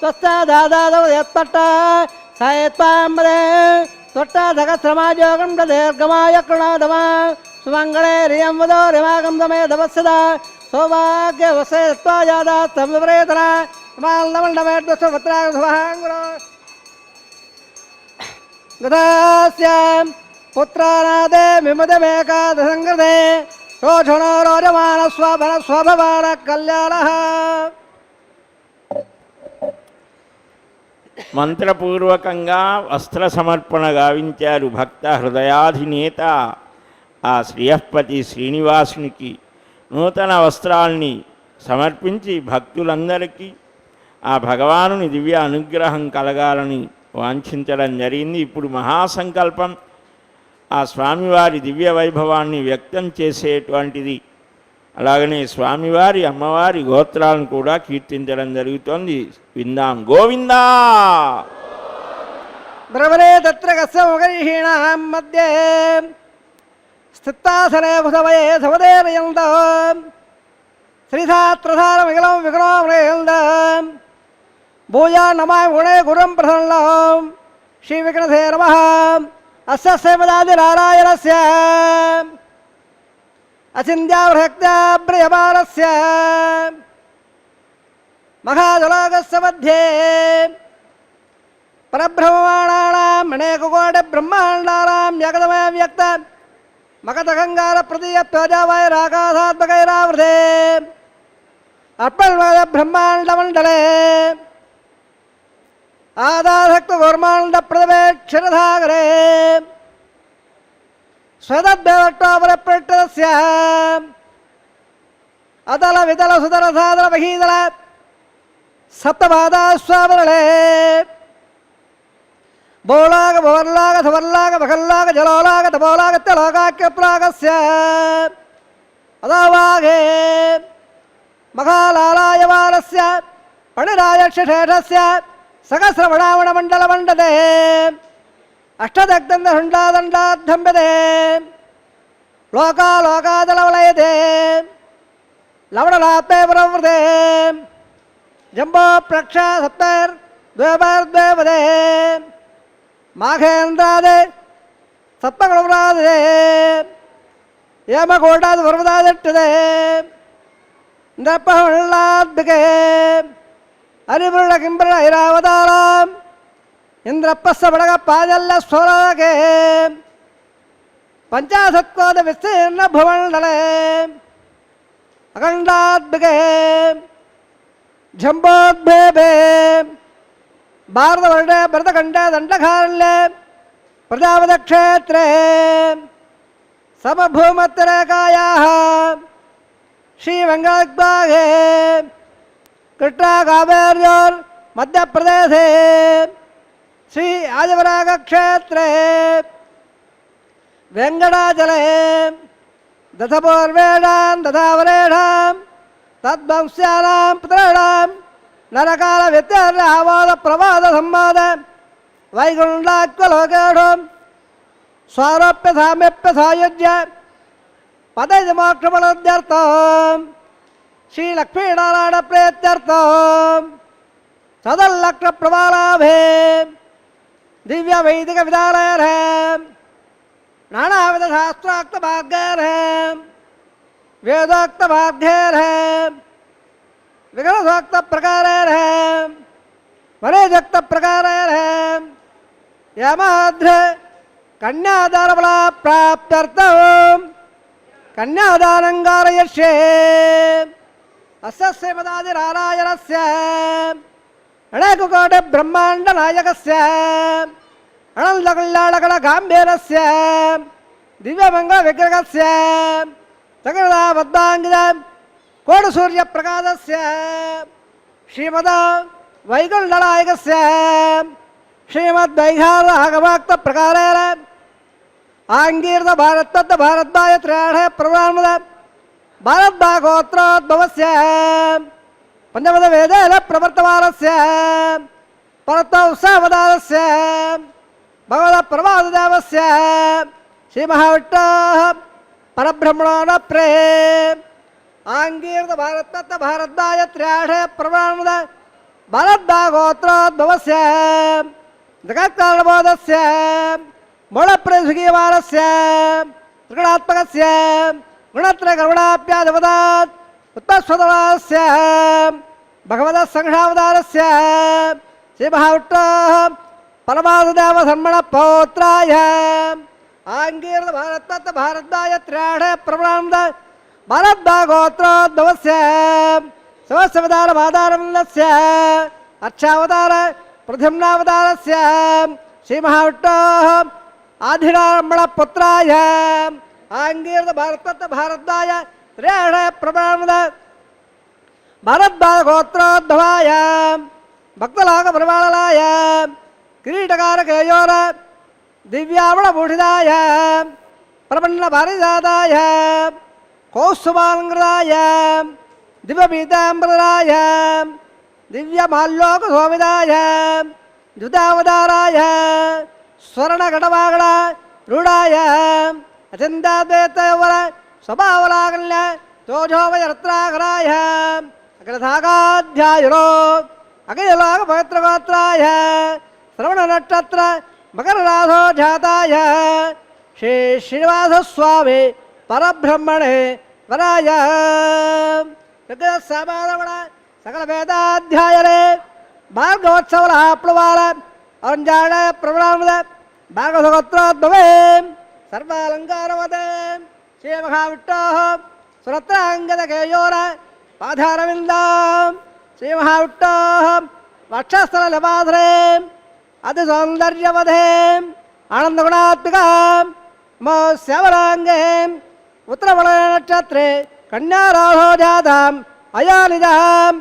స్వస్థాదాదాదవ యత్పట్ట సాయత్వాంబదే తొట్టాధగశ్రమాయోగం దీర్ఘమాయ కృణోదమా సుమంగళే రియం వదో రిమాగం దమే దవస్సదా సౌభాగ్య వసేత్వాయాదాత్తం విపరీతన మాల్నమండమేడ్వస్వత్రాగసుభాంగురో గదాస్యాం పుత్రానాదే విమదమేకాదశంగృతే రోషణో రోజమాన స్వభన స్వభవాన కళ్యాణః. మంత్రపూర్వకంగా వస్త్ర సమర్పణ గావించారు భక్త హృదయాధినేత ఆ శ్రీయపతి శ్రీనివాసునికి. నూతన వస్త్రాల్ని సమర్పించి భక్తులందరికీ ఆ భగవానుని దివ్య అనుగ్రహం కలగాలని వాంఛించడం జరిగింది. ఇప్పుడు మహాసంకల్పం ఆ స్వామివారి దివ్య వైభవాన్ని వ్యక్తం చేసేటువంటిది. అలాగనే స్వామివారి అమ్మవారి గోత్రాలను కూడా కీర్తించడం జరుగుతోంది. విందాం. గోవిందా బ్రవరే తత్ర కస్యముఖీణాం మధ్యే స్థితాసనే భుజవయే సవదేరయంద శ్రీధాత్రధార విగలం విగ్రహంద భూయా నమామి గుణే గురం ప్రసన్నం శ్రీ విఘ్నసే నమః. అస్య సేవదాది నారాయణస్య అచింద్యాభ్రక్త్యాబ్రియమానస్య మహాజలాగస్య మధ్యే పరబ్రహ్మమాణానాం అనేకకోటి బ్రహ్మాండానాం జగదమయ వ్యక్త మకతగంగార ప్రతీయత్వజావైరాకాశాత్మకైరావృతే అర్పణ్మయ బ్రహ్మాండమండలే ఆదాసక్త గౌర్మాండ ప్రథమే క్షరధాగరే స్వదద్భవట్టోపరప్రట్టస్య అతల వితల సుతల సాదర మహీదల సప్తపాదాస్వామరళే బోలాగ భవర్లాగ సవర్లాగ మఖల్లాగ జలోలాగ తపోలాగ తలోకాక్యప్రాగస్య అదావాగే మఖాలాలాయమానస్య పణిరాజక్షేషస్య సహస్రవణావణమండలమండదే అష్టదగ్ధండదండాదండాద్ధంబదే లోకాలోకాదలవలయదే లవణలాప్తే ప్రవృతే జంబో ప్రక్ష సప్తైర్ద్వేపైర్ద్వేపదే మాఘేంద్రాదే సప్తగుణవ్రాదే ఏమకోటాది పర్వతాదిట్టదే ఇంద్రప్పహళాద్భికే హరిపురుడ కింపురుడ ఐరావతారాం ఇంద్రప్పస్స పడగ పాదల్ల స్వరాగే పంచాశత్కోద విస్తీర్ణ భువండలే अखंडात्मके जम्बोद्भेदे भारतवर्णे भरतखंडे दंडकारण्ये प्रजापतिक्षेत्रे समभूमत्तरेखायाः श्रीवेङ्कटद्वारे कृष्णाकावेर्योर् मध्यप्रदेशे श्री आदिवरागक्षेत्रे वेङ्कटाचले दशपूर्वेणां दशावरेणां तद्वंस्यानां पुत्राणां नरकालव्यत्यर्यावादप्रवादसंवाद वैकुण्ठाक्वलोकेषु स्वारोप्य साम्यप्य सायुज्य पदयमोक्षफलद्यर्थं श्रीलक्ष्मीनारायणप्रेत्यर्थं सदल्लक्षप्रवालाभे दिव्यवैदिकविद्यालयः नानाविधशास्त्रोक्तभाग्यैः वेदोक्तभाग्यैः विगणसोक्तप्रकारैः वरेजोक्तप्रकारैः यमाद्र कन्यादानफलप्राप्त्यर्थं कन्यादानं कारयिष्ये अस्य श्रीमदादिनारायणस्य अनेककोटिब्रह्माण्डनायकस्य अनन्तकल्याणकलगाम्भीरस्य दिव्यमङ्गलविग्रहस्य सकलबद्धाङ्गिद कोटिसूर्यप्रकाशस्य श्रीमद वैकुण्ठनायकस्य श्रीमद्वैहारहगभक्तप्रकारेण आङ्गीर्त भारतभारद्वाय त्रयाढ प्रवरान्मद भारद्वागोत्रोद्भवस्य पञ्चमदवेदेन प्रवर्तमानस्य परतोत्सावतारस्य भगवतप्रवाददेवस्य श्रीमहाविष्णोः परब्रह्मणोऽप्रे आङ्गीर्त भारद्वाय त्रयाढ प्रवरान्मद भारद्वागोत्रोद्भवस्य जगत्कारणबोधस्य मूलप्रतिसुखीयमानस्य त्रिगुणात्मकस्य गुणत्रयकरुणाप्याधिपदात् उत्तस्वतमानस्य भगवतः संघावतारस्य श्रीमहाविष्णोः परमादेवधर्मणपौत्राय आङ्गीर्त भारद्वाय त्रयाढ प्रवरान्मद भारद्वागोत्रोद्भवस्य सहस्रवतारमादारमन्दस्य अर्चावतार प्रथम्नावतारस्य श्रीमहाविष्णोः आधिरारम्भणपुत्राय आङ्गीर्त भारद्वाय त्रयाढ प्रवरान्मद भारद्वागोत्रोद्भवाय भक्तलाकपरिपालनाय किरीटकारकेयोर दिव्यावणभूषिताय प्रपन्नपारिजाताय कौस्तुभालङ्कृताय दिव्यपीताम्बराय दिव्यमाल्योकशोभिताय द्युतावताराय स्वर्णघटवागण रूढाय अचिन्ताद्वैतवर स्वभावलाकल्य तोजोभयरत्नाकराय अखिलसागाध्यायुरो अखिललोकपवित्रगोत्राय श्रवणनक्षत्र मकरराधो जाताय श्री श्रीनिवासस्वामी परब्रह्मणे वराय सामारमण सकल वेदाध्यायरे भार्गवोत्सव प्लवाल अंजाण प्रवरान्मद भागवतगोत्रोद्भवे सर्वालङ्कारवते श्रीमहाविष्णोः सुरत्राङ्गदकेयोर पादारविन्दां श्रीमहाविष्णोः वक्षस्थललपाधरे अतिसौन्दर्यवधे आनन्दगुणात्मिकां श्यामलाङ्गे उत्तरवलयनक्षत्रे कन्याराधो जाताम् अयानिजां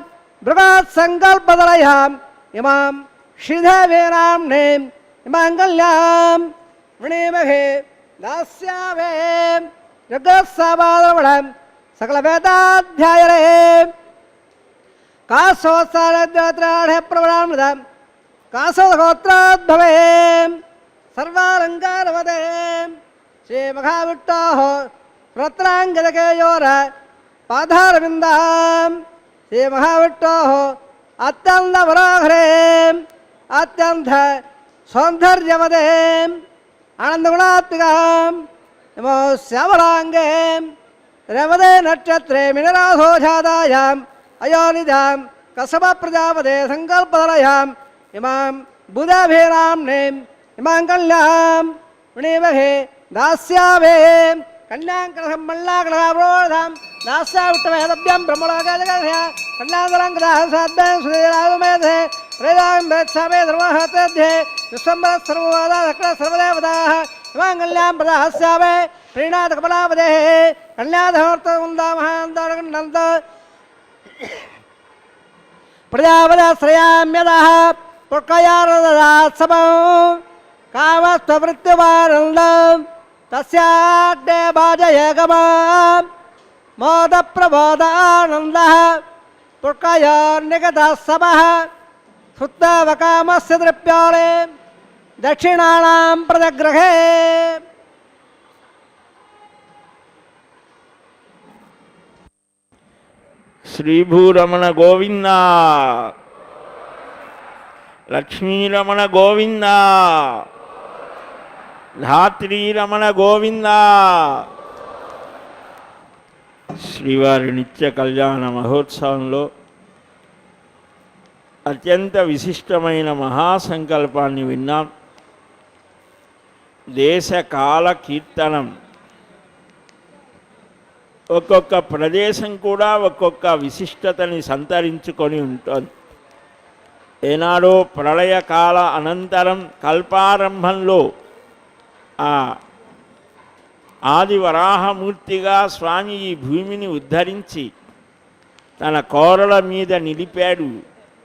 बृहत्सङ्कल्पदलयाम् इमां श्रीदेवीनाम्नीं इमाङ्गल्यां वृणीमहे दास्यामे जगत्सामादवणं सकलवेदाध्यायरे कासोत्सारद्योत्राढ प्रवरान्मदं कासोदगोत्रोद्भवे सर्वालङ्कारवदे श्रीमहाविष्णोः रत्नाङ्गदकेयोर पादारविन्दां श्रीमहाविष्णोः अत्यन्तमनोहरे अत्यन्त सौन्दर्यवदे आनन्दगुणात्मिकां नमो श्यामलाङ्गे रवदे नक्षत्रे मिनराधो जातायाम् अयोनिजां कसबप्रजापदे सङ्कल्पदलयाम् इमां बुधाभिराम्नीं इमां कल्यां वृणीमहे दास्यामे కన్యాంకరసమ్మల్లాకరసాప్రోధాం నాస్యావిట్టమేదభ్యం బ్రహ్మలోకాజగర్హ్య కన్యాంతరంకదాహసాద్భ్యం శ్రీరాజమేధే ప్రేదాం వేత్సామే ధర్మహతేధ్యే విశ్వంబర సర్వవాదాదక్ర సర్వదేవతాః హిమాంగల్యాం ప్రదాహస్యామే ప్రీణాత కమలాపదే కన్యాధమర్తముందామహాంతరంగ ప్రజాపదాశ్రయామ్యదః పుష్కయారదాత్సమం కామస్వవృత్తివానందం తస్యాగ్నే భాజయగమాం మోదప్రబోధానందః పుష్కయోర్నిగతఃసమః శుద్ధవకామస్య ద్రవ్యాలే దక్షిణానాం ప్రదగ్రహే. శ్రీభూరమణ గోవింద, లక్ష్మీరమణ గోవింద, ధాత్రీరమణ గోవింద. శ్రీవారి నిత్య కళ్యాణ మహోత్సవంలో అత్యంత విశిష్టమైన మహాసంకల్పాన్ని విన్నాం. దేశకాల కీర్తనం. ఒక్కొక్క ప్రదేశం కూడా ఒక్కొక్క విశిష్టతని సంతరించుకొని ఉంటుంది. ఏనాడో ప్రళయకాల అనంతరం కల్పారంభంలో ఆ ఆది వరాహమూర్తిగా స్వామి ఈ భూమిని ఉద్ధరించి తన కోరల మీద నిలిపాడు.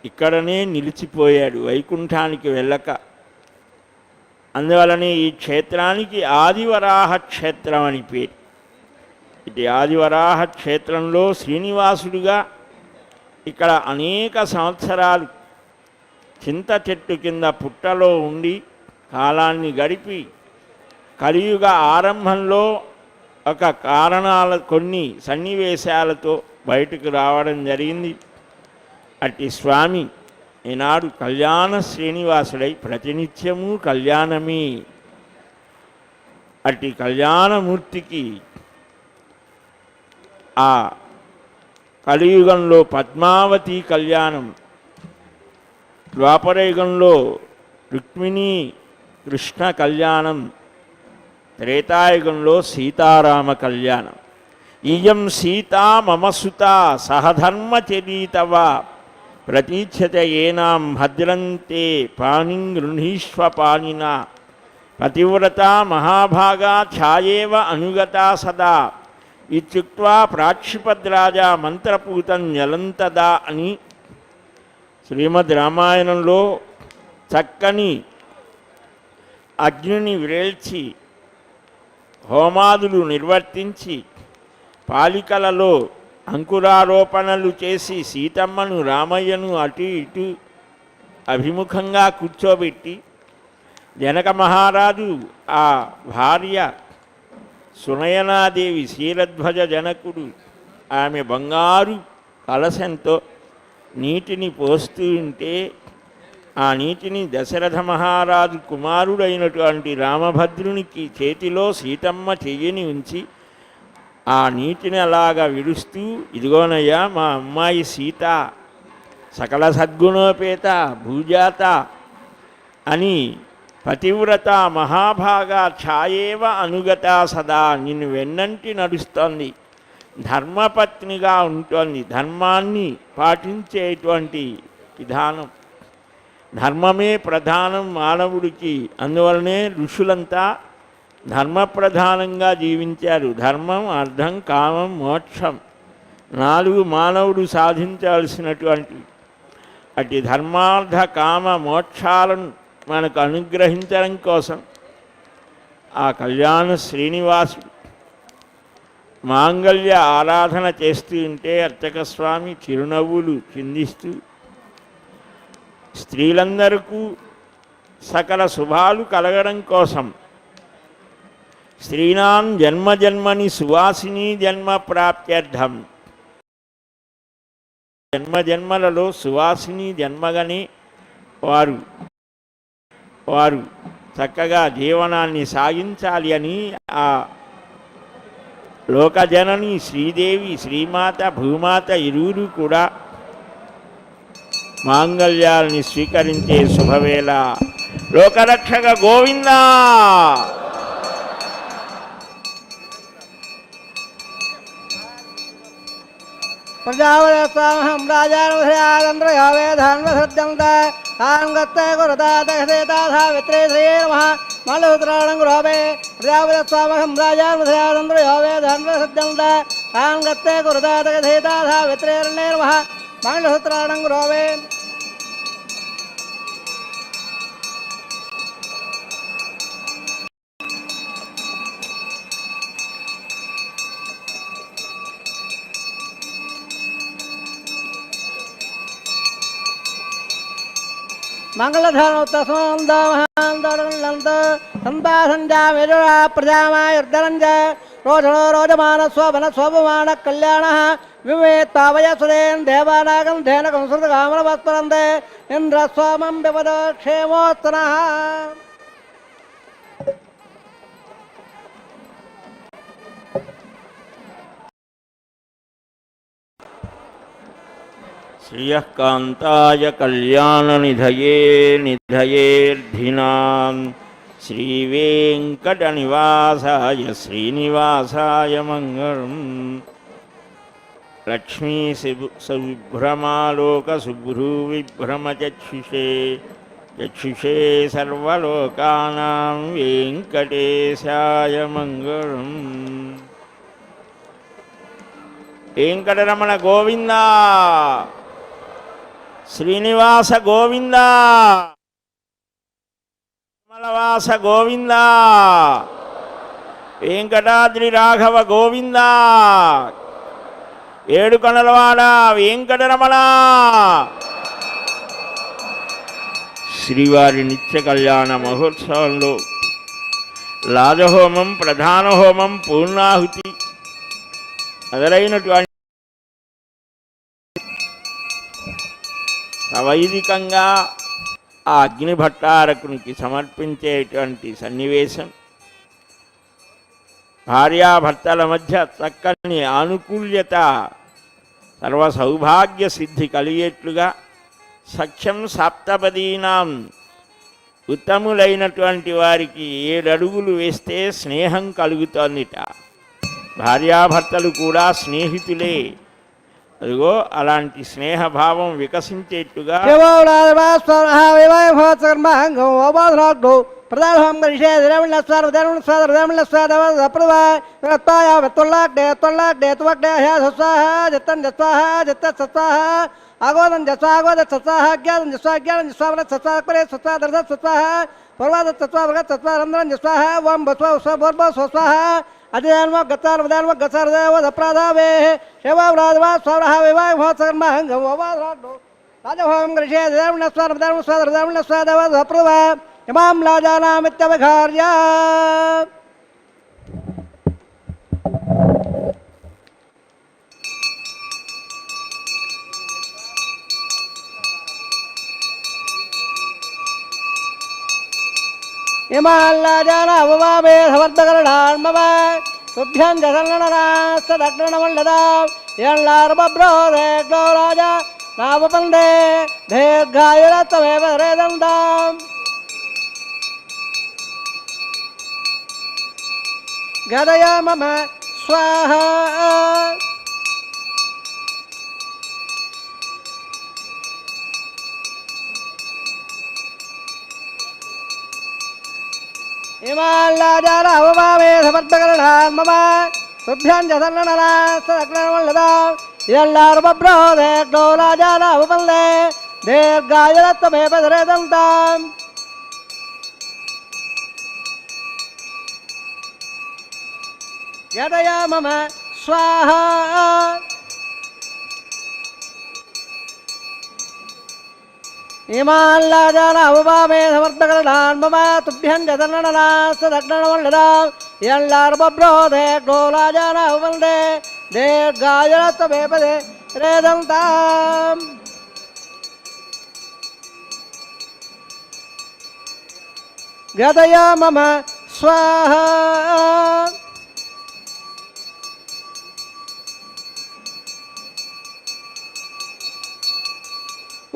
ఇక్కడనే నిలిచిపోయాడు, వైకుంఠానికి వెళ్ళక. అందువలనే ఈ క్షేత్రానికి ఆదివరాహ క్షేత్రం అని పేరు. ఇది ఆదివరాహ క్షేత్రంలో శ్రీనివాసుడిగా ఇక్కడ అనేక సంవత్సరాలు చింత చెట్టు కింద పుట్టలో ఉండి కాలాన్ని గడిపి కలియుగ ఆరంభంలో ఒక కొన్ని సన్నివేశాలతో బయటకు రావడం జరిగింది. అట్టి స్వామి ఈనాడు కళ్యాణ శ్రీనివాసుడై ప్రతినిత్యము కళ్యాణమే. అట్టి కళ్యాణమూర్తికి ఆ కలియుగంలో పద్మావతి కళ్యాణం, ద్వాపరయుగంలో రుక్మిణీ కృష్ణ కళ్యాణం, త్రేతాయుగంలో సీతారామ కళ్యాణం. ఇయం సీతా మమ సుత సహధర్మచరీతవ ప్రతీచ్యత ఏనాం భద్రంతే పాణిం గృహీష్వ పాణినా పతివ్రత మహాభాగా ఛాయేవ అనుగతా సదా ఇత్యుక్త్వా ప్రాక్షిపద్రాజా మంత్రపూతం జ్వలంతదా అని శ్రీమద్ రామాయణంలో చక్కని అగ్నిని విరేల్చి హోమాదులు నిర్వర్తించి పాలికలలో అంకురారోపణలు చేసి సీతమ్మను రామయ్యను అటు ఇటు అభిముఖంగా కూర్చోబెట్టి జనక మహారాజు ఆ భార్య సునయనాదేవి శీలధ్వజ జనకుడు ఆమె బంగారు కలశంతో నీటిని పోస్తూ ఉంటే ఆ నీటిని దశరథ మహారాజు కుమారుడైనటువంటి రామభద్రునికి చేతిలో సీతమ్మ చెయ్యిని ఉంచి ఆ నీటిని అలాగా విడుస్తూ, ఇదిగోనయ్యా మా అమ్మాయి సీత సకల సద్గుణోపేత భూజాత అని పతివ్రత మహాభాగా ఛాయేవ అనుగత సదా నిన్ను వెన్నంటి నడుస్తోంది, ధర్మపత్నిగా ఉంటుంది, ధర్మాన్ని పాటించేటువంటి విధానం. ధర్మమే ప్రధానం మానవుడికి. అందువలనే ఋషులంతా ధర్మప్రధానంగా జీవించారు. ధర్మం, అర్థం, కామం, మోక్షం 4 మానవుడు సాధించాల్సినటువంటి అటు ధర్మార్థ కామ మోక్షాలను మనకు అనుగ్రహించడం కోసం ఆ కళ్యాణ శ్రీనివాసుడు మాంగళ్య ఆరాధన చేస్తూ ఉంటే అర్చక స్వామి చిరునవ్వులు చిందిస్తూ స్త్రీలందరికీ సకల శుభాలు కలగడం కోసం స్త్రీణాం జన్మజన్మని సువాసిని జన్మ ప్రాప్త్యర్థం, జన్మజన్మలలో సువాసిని జన్మగానే వారు చక్కగా జీవనాన్ని సాగించాలి అని ఆ లోకజనని శ్రీదేవి, శ్రీమాత, భూమాత ఇరువురు కూడా మాంగళ్యాల్ని స్వీకరించే శుభవేళ. లోకరక్షక గోవిందా. प्रजापतिस्वामहं राजानुधयादन्द्रयो वेधान्वसृज्यन्त तान्गत्ते कुरुतादगसेता सावित्रे श्रिये नमः मल्लसूत्राणं गुरोपे प्रजापतिस्वामहं राजानुधयादन्द्रयो वेधान्वसृज्यन्त तान्गत्ते कुरुतादगसेता सावित्रे रण्ये नमः मल्लसूत्राणं गुरोपे मंगलधनोत्तसंदमहांत संतासंजामेजुरा प्रजामायुर्धनंज रोषणो रोजमान स्वभन स्वपमान कल्याण विवेत्तावयसुरेन देवानागं धेनकं सुरगामरवत्परन्ते इंद्र स्वामं विपद क्षेमोत्तनः श्रियःकान्ताय कल्याणनिधये निधयेऽर्धिनां श्रीवेङ्कटनिवासाय श्रीनिवासाय मङ्गलम् लक्ष्मीसुभ्रमालोकसुभ्रूविभ्रमचक्षुषे चक्षुषे सर्वलोकानां वेङ्कटेशाय मङ्गलम् वेङ्कटरमण गोविन्द శ్రీనివాస గోవింద కమలవాస గోవింద వెంకటాద్రి రాఘవ గోవింద ఏడుకొండలవాడ వెంకటరమణ శ్రీవారి నిత్య కళ్యాణ మహోత్సవంలో లాజహోమం ప్రధాన హోమం పూర్ణాహుతి మొదలైనటువంటి వైదికంగా ఆ అగ్నిభట్టారకునికి సమర్పించేటువంటి సన్నివేశం భార్యాభర్తల మధ్య చక్కని ఆనుకూల్యత సర్వ సౌభాగ్య సిద్ధి కలిగేట్లుగా సఖ్యం సప్తపదీనాం ఉత్తములైనటువంటి వారికి 7 అడుగులు వేస్తే స్నేహం కలుగుతోందిట. భార్యాభర్తలు కూడా స్నేహితులే. అదిగో అలాంటి స్నేహభావం వికసించేట్టుగా आगोदन जस्वा आगोद सत्सा ज्ञान जस्वा ज्ञान जस्वा सत्सा परे सत्सा दर्शन सत्सा पर्वाद तत्वा भगत तत्वा रंद्रन जस्वा वम बस्वा उसवा बोर्बो स्वस्वा अध्ययनम गतार वदानम गतार देव अपराधावे सेवा राजवा स्वरहा विवाह भोत्सर्म हंगम ववादो राजभवम ग्रहे देवन स्वर वदानम स्वर देवन स्वर देव अप्रभा इमाम लाजानामित्यवघार्या हिमालयाना ववावे समर्थकरणान्मवा तुभ्यं जसन्ननास्तदग्नमल्लदा यल्लार्बब्रोदे गौराजा नावपन्दे दीर्घायुरत्वमेव रेदन्ताम् गदया मम स्वाहा हिमालयाना ववावे समर्थकरणान्मवा तुभ्यं जसन्ननास्तदग्नमल्लदा यल्लार्बब्रोदे गौराजा नावपन्दे दीर्घायुरत्वमेव रेदन्ताम् यदया मम स्वाहा हिमालयाना ववावे समर्थकरणान्मवा तुभ्यं जसन्ननास्तदग्नमल्लदा यल्लार्बब्रोदे गौराजा नावपन्दे दीर्घायुरत्वमेव रेदन्ताम् गदया मम स्वाहा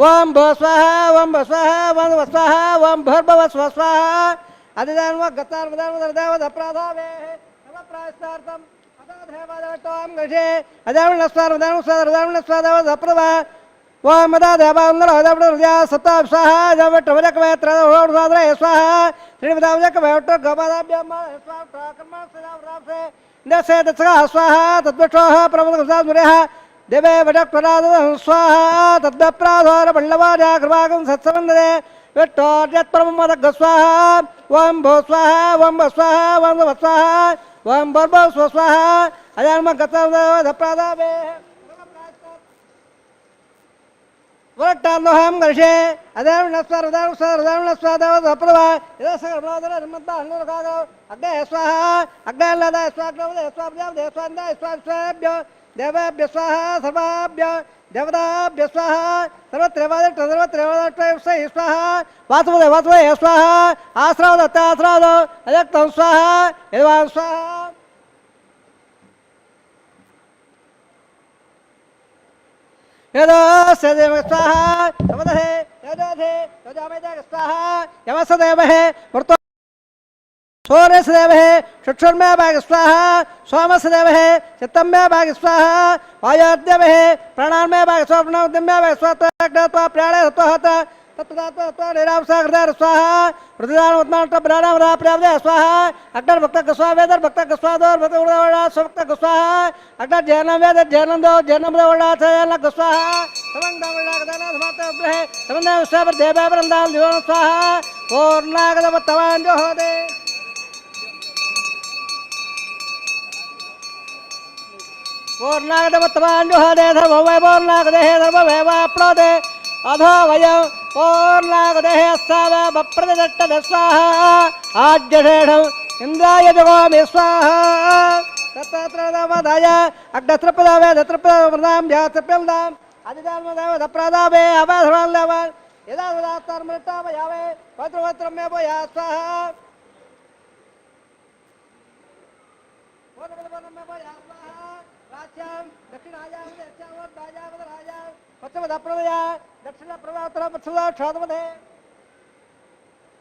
वम भस्वाहा वम भस्वाहा वम भस्वाहा वम भर्भवस्वाहा अधिदान व गतार वदान वदाव अपराधावे नम प्रायश्चार्थम अतः ओम मदा देवांदर हृदय हृदय सत्ता स्वाहा जवट वजक वेत्र होड़सादरे स्वाहा श्रीमदा वजक वेट गवादाभ्यम स्वाहा कर्म सदावराव से दसे दसगा स्वाहा तद्वक्षोह प्रबलगसामुरेह देवे वजक प्रदाद स्वाहा तद्वप्राधार बल्लवाजा कृपागं सत्सवन्दे विट्टोर्यत् परममदग स्वाहा ओम भो स्वाहा ओम स्वाहा ओम स्वाहा ओम बर्भ स्वाहा अजन्म गतव प्रदावे वरट्टान्नोहं गर्षे अदेवनस्वारदावस्वादावस्वादावप्रभा यदसगर्भोदरमद्दाहनुरकागो अग्ने स्वाहा अग्नेलदा स्वाग्नवदे स्वाभ्यावदे स्वान्दा स्वाभ्यो देवेभ्य स्वाहा सर्वाभ्य देवताभ्य स्वाहा सर्वत्रैवादट्टै स्वाहा वासुदेव वासुदेव स्वाहा आश्रावदत्त आश्रावदो अजक्तं स्वाहा यद्वान् स्वाहा यदस्यदेव स्वाहा समदहे यदधे यजामेदग स्वाहा यमसदेवहे वर्तो सूर्यसदेवहे चक्षुर्मे भाग स्वाहा सोमसदेवहे चित्तमे भाग स्वाहा वायुदेवहे प्राणान्मे भाग स्वप्नोद्यमे भाग स्वतः प्राणे स्वहत तत्तदात्वा निरावसागृदार स्वाहा प्रतिदान उत्मानट प्राणाम प्राप्ते स्वाहा अग्नर भक्त स्वावेदर भक्त स्वादोर भक्त उड़ा स्वभक्त स्वाहा अग्नर जैनम वेद जैनम दो जैनम उड़ा जैन स्वाहा समंगम लागदाना समात ब्रहे समंद स्वापर देव वृंदावन दिवन स्वाहा पूर्णागद तवान जो होदे पूर्णागद तवान जो होदे धर्म वै पूर्णागद हे धर्म वै वाप्नोदे अधो वयं पूर्णागदेः अस्साव बप्रदट्ट स्वाहा आज्यषेढं इन्द्राय जगोमि स्वाहा तत्र नवदाय अग्नत्रपदावे दत्रपदां जातप्यल्दां आदिदानमदाव दप्रदावे अवधरलव यदा उदात्तर्मृतावयावे पत्रवत्रम्य भया स्वाहा वदवदवनम्य भया स्वाहा राच्यां दक्षिणायां दक्षिणावदायावदरायां पश्चिमदप्रदया दक्षिण प्रवातर पश्चिम क्षातमदे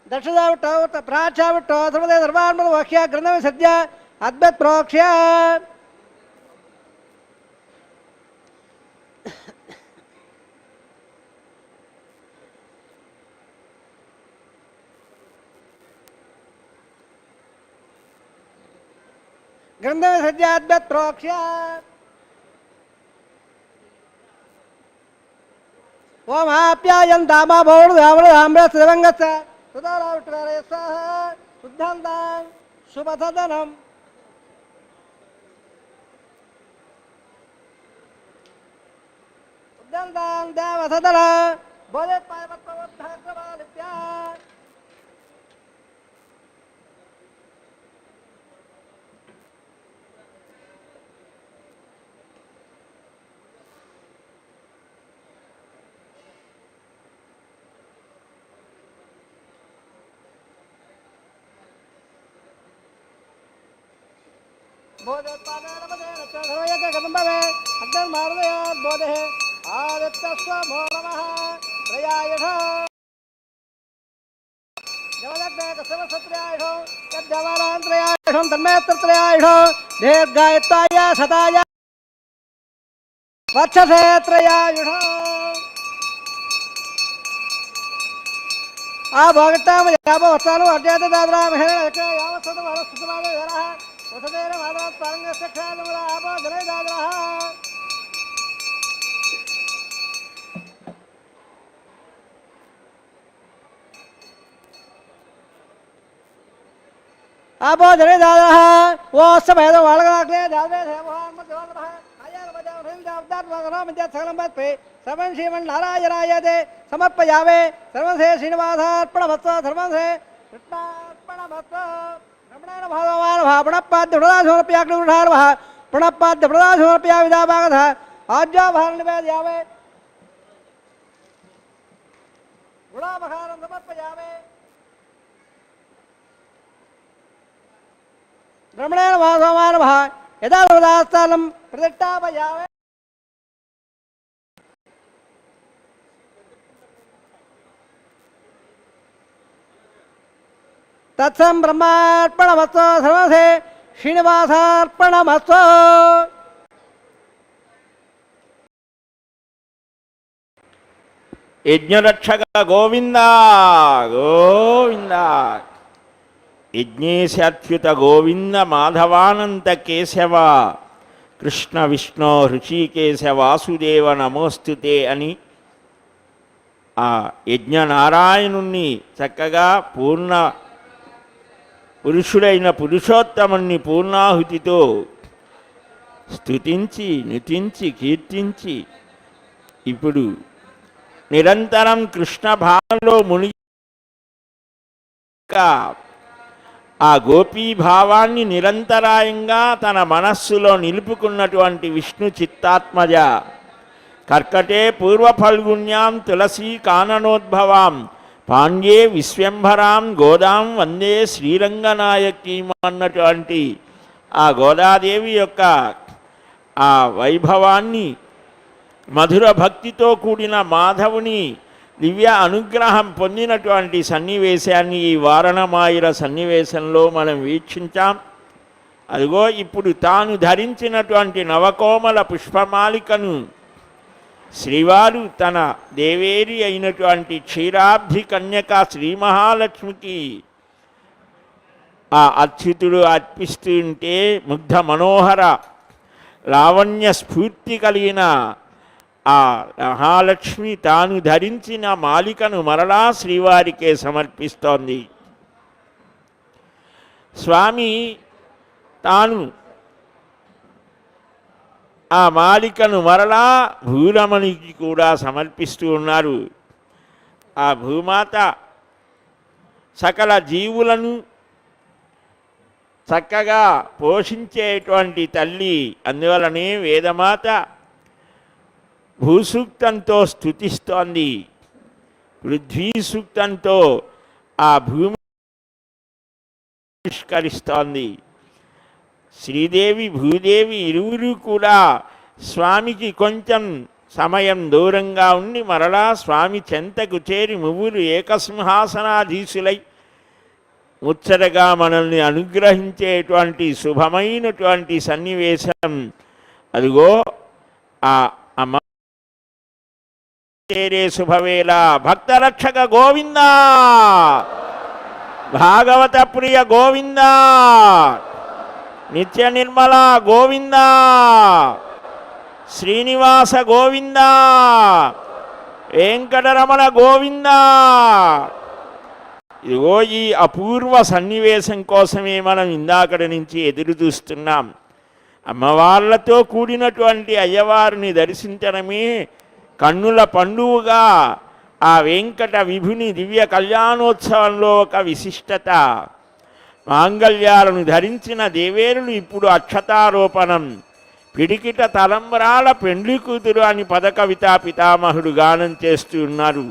दक्षिणावट प्राचावट सर्वदे सर्वान् वाक्य ग्रंथमे सद्य अद्भुत प्रोक्ष्य ग्रंथमे सद्य अद्भुत प्रोक्ष्य ओम आप्यायन दामा भौड़ धावड़ आम्रस दिवंगत सुधारावटरे स्वाहा शुद्धंदां शुभसदनम शुद्धंदां देवसदन बोले पायवत्वोद्धाक्रमालिप्या बोधे पादे नमदे नच्च सर्वयक कदम्बवे अग्नं मारुदयात् बोधे आदित्यस्वभो नमः त्रयायुष जवदग्ने कसवसत्रयायुषो यज्जवानान्त्रयायुषं तन्मेत्रत्रयायुषो दीर्घायत्वाय सताय वक्षसे त्रयायुषो आभोगट्टाम यावो वत्सानु अर्जयत दाद्राम हेरक यावत्सत वरस्तुमादे धरः वसदेन मादरात् पारंगस्य ख्यातमदा आपो धरे दाद्रः आपो धरे दाद्रः वो सभेदो वाळगाग्ने दाद्रे देवहान मध्यवनः आयार बजाव हिल दावदात वगराम जत सकलम बत पे सर्वं श्रीमन नारायणायते समर्पयावे सर्वं से श्रीनिवासार्पणमस्तु सर्वं से कृष्णार्पणमस्तु रमणेन भगवान् भावणपाद्य प्रदासमर्पयाग्निरुधार भा प्रणपाद्य प्रदासमर्पया विदाभागः आज्ञा भारणवेद्यावे गुणामहारं समर्पयावे रमणेन भगवान् भा यदा प्रदास्थानं प्रतिष्ठापयावे तत्सम ब्रह्मार्पणमस्तु सर्वसे శ్రీనివాసార్పణమస్తు. యజ్ఞరక్షక గోవింద గోవింద. యజ్ఞేశాచ్యుత గోవింద మాధవానంద కేశవ కృష్ణ విష్ణు హృషికేశ వాసుదేవ నమోస్తుతే అని ఆ యజ్ఞనారాయణుణ్ణి చక్కగా పూర్ణ పురుషుడైన పురుషోత్తముణ్ణి పూర్ణాహుతితో స్తుతించి నుతించి కీర్తించి ఇప్పుడు నిరంతరం కృష్ణ భావంలో మునిగి ఆ గోపీ భావాన్ని నిరంతరాయంగా తన మనస్సులో నిలుపుకున్నటువంటి విష్ణు చిత్తాత్మజ కర్కటే పూర్వఫల్గుణ్యాం తులసీ కాననోద్భవాం పాండ్యే విశ్వంభరాం గోదాం వందే శ్రీరంగనాయకీం అన్నటువంటి ఆ గోదాదేవి యొక్క ఆ వైభవాన్ని మధుర భక్తితో కూడిన మాధవుని దివ్య అనుగ్రహం పొందినటువంటి సన్నివేశాన్ని ఈ వారణమాయిర సన్నివేశంలో మనం వీక్షించాం. అదిగో ఇప్పుడు తాను ధరించినటువంటి నవకోమల పుష్పమాలికను శ్రీవారు తన దేవేరి అయినటువంటి క్షీరాబ్ధి కన్యక శ్రీ మహాలక్ష్మికి ఆ అచ్యుతుడు అర్పిస్తూ ఉంటే ముగ్ధ మనోహర లావణ్య స్ఫూర్తి కలిగిన ఆ మహాలక్ష్మి తాను ధరించిన మాలికను మరలా శ్రీవారికే సమర్పిస్తోంది. స్వామి తాను ఆ మాలికను మరలా భూరమణికి కూడా సమర్పిస్తూ ఉన్నారు. ఆ భూమాత సకల జీవులను చక్కగా పోషించేటువంటి తల్లి. అందువలనే వేదమాత భూసూక్తంతో స్తుతిస్తోంది, పృథ్వీ సూక్తంతో ఆ భూమి పరిష్కరిస్తోంది. శ్రీదేవి భూదేవి ఇరువురు కూడా స్వామికి కొంచెం సమయం దూరంగా ఉండి మరలా స్వామి చెంతకు చేరి మువ్వులు ఏకసింహాసనాధీశులై ముచ్చటగా మనల్ని అనుగ్రహించేటువంటి శుభమైనటువంటి సన్నివేశం. అదిగో ఆ అమ్మ చేరే శుభవేళ. భక్తరక్షక గోవింద, భాగవత ప్రియ గోవింద, నిత్య నిర్మల గోవింద, శ్రీనివాస గోవింద, వెంకటరమణ గోవింద. ఇదిగో ఈ అపూర్వ సన్నివేశం కోసమే మనం ఇందాకటి నుంచి ఎదురు చూస్తున్నాం. అమ్మవార్లతో కూడినటువంటి అయ్యవారిని దర్శించడమే కన్నుల పండువుగా ఆ వెంకట విభుని దివ్య కళ్యాణోత్సవంలో ఒక విశిష్టత. మాంగళ్యాలను ధరించిన దేవేరులు ఇప్పుడు అక్షతారోపణం, పిడికిట తలంబరాల పెండ్లి కూతురు అని పదకవితా పితామహుడు గానం చేస్తూ ఉన్నారు.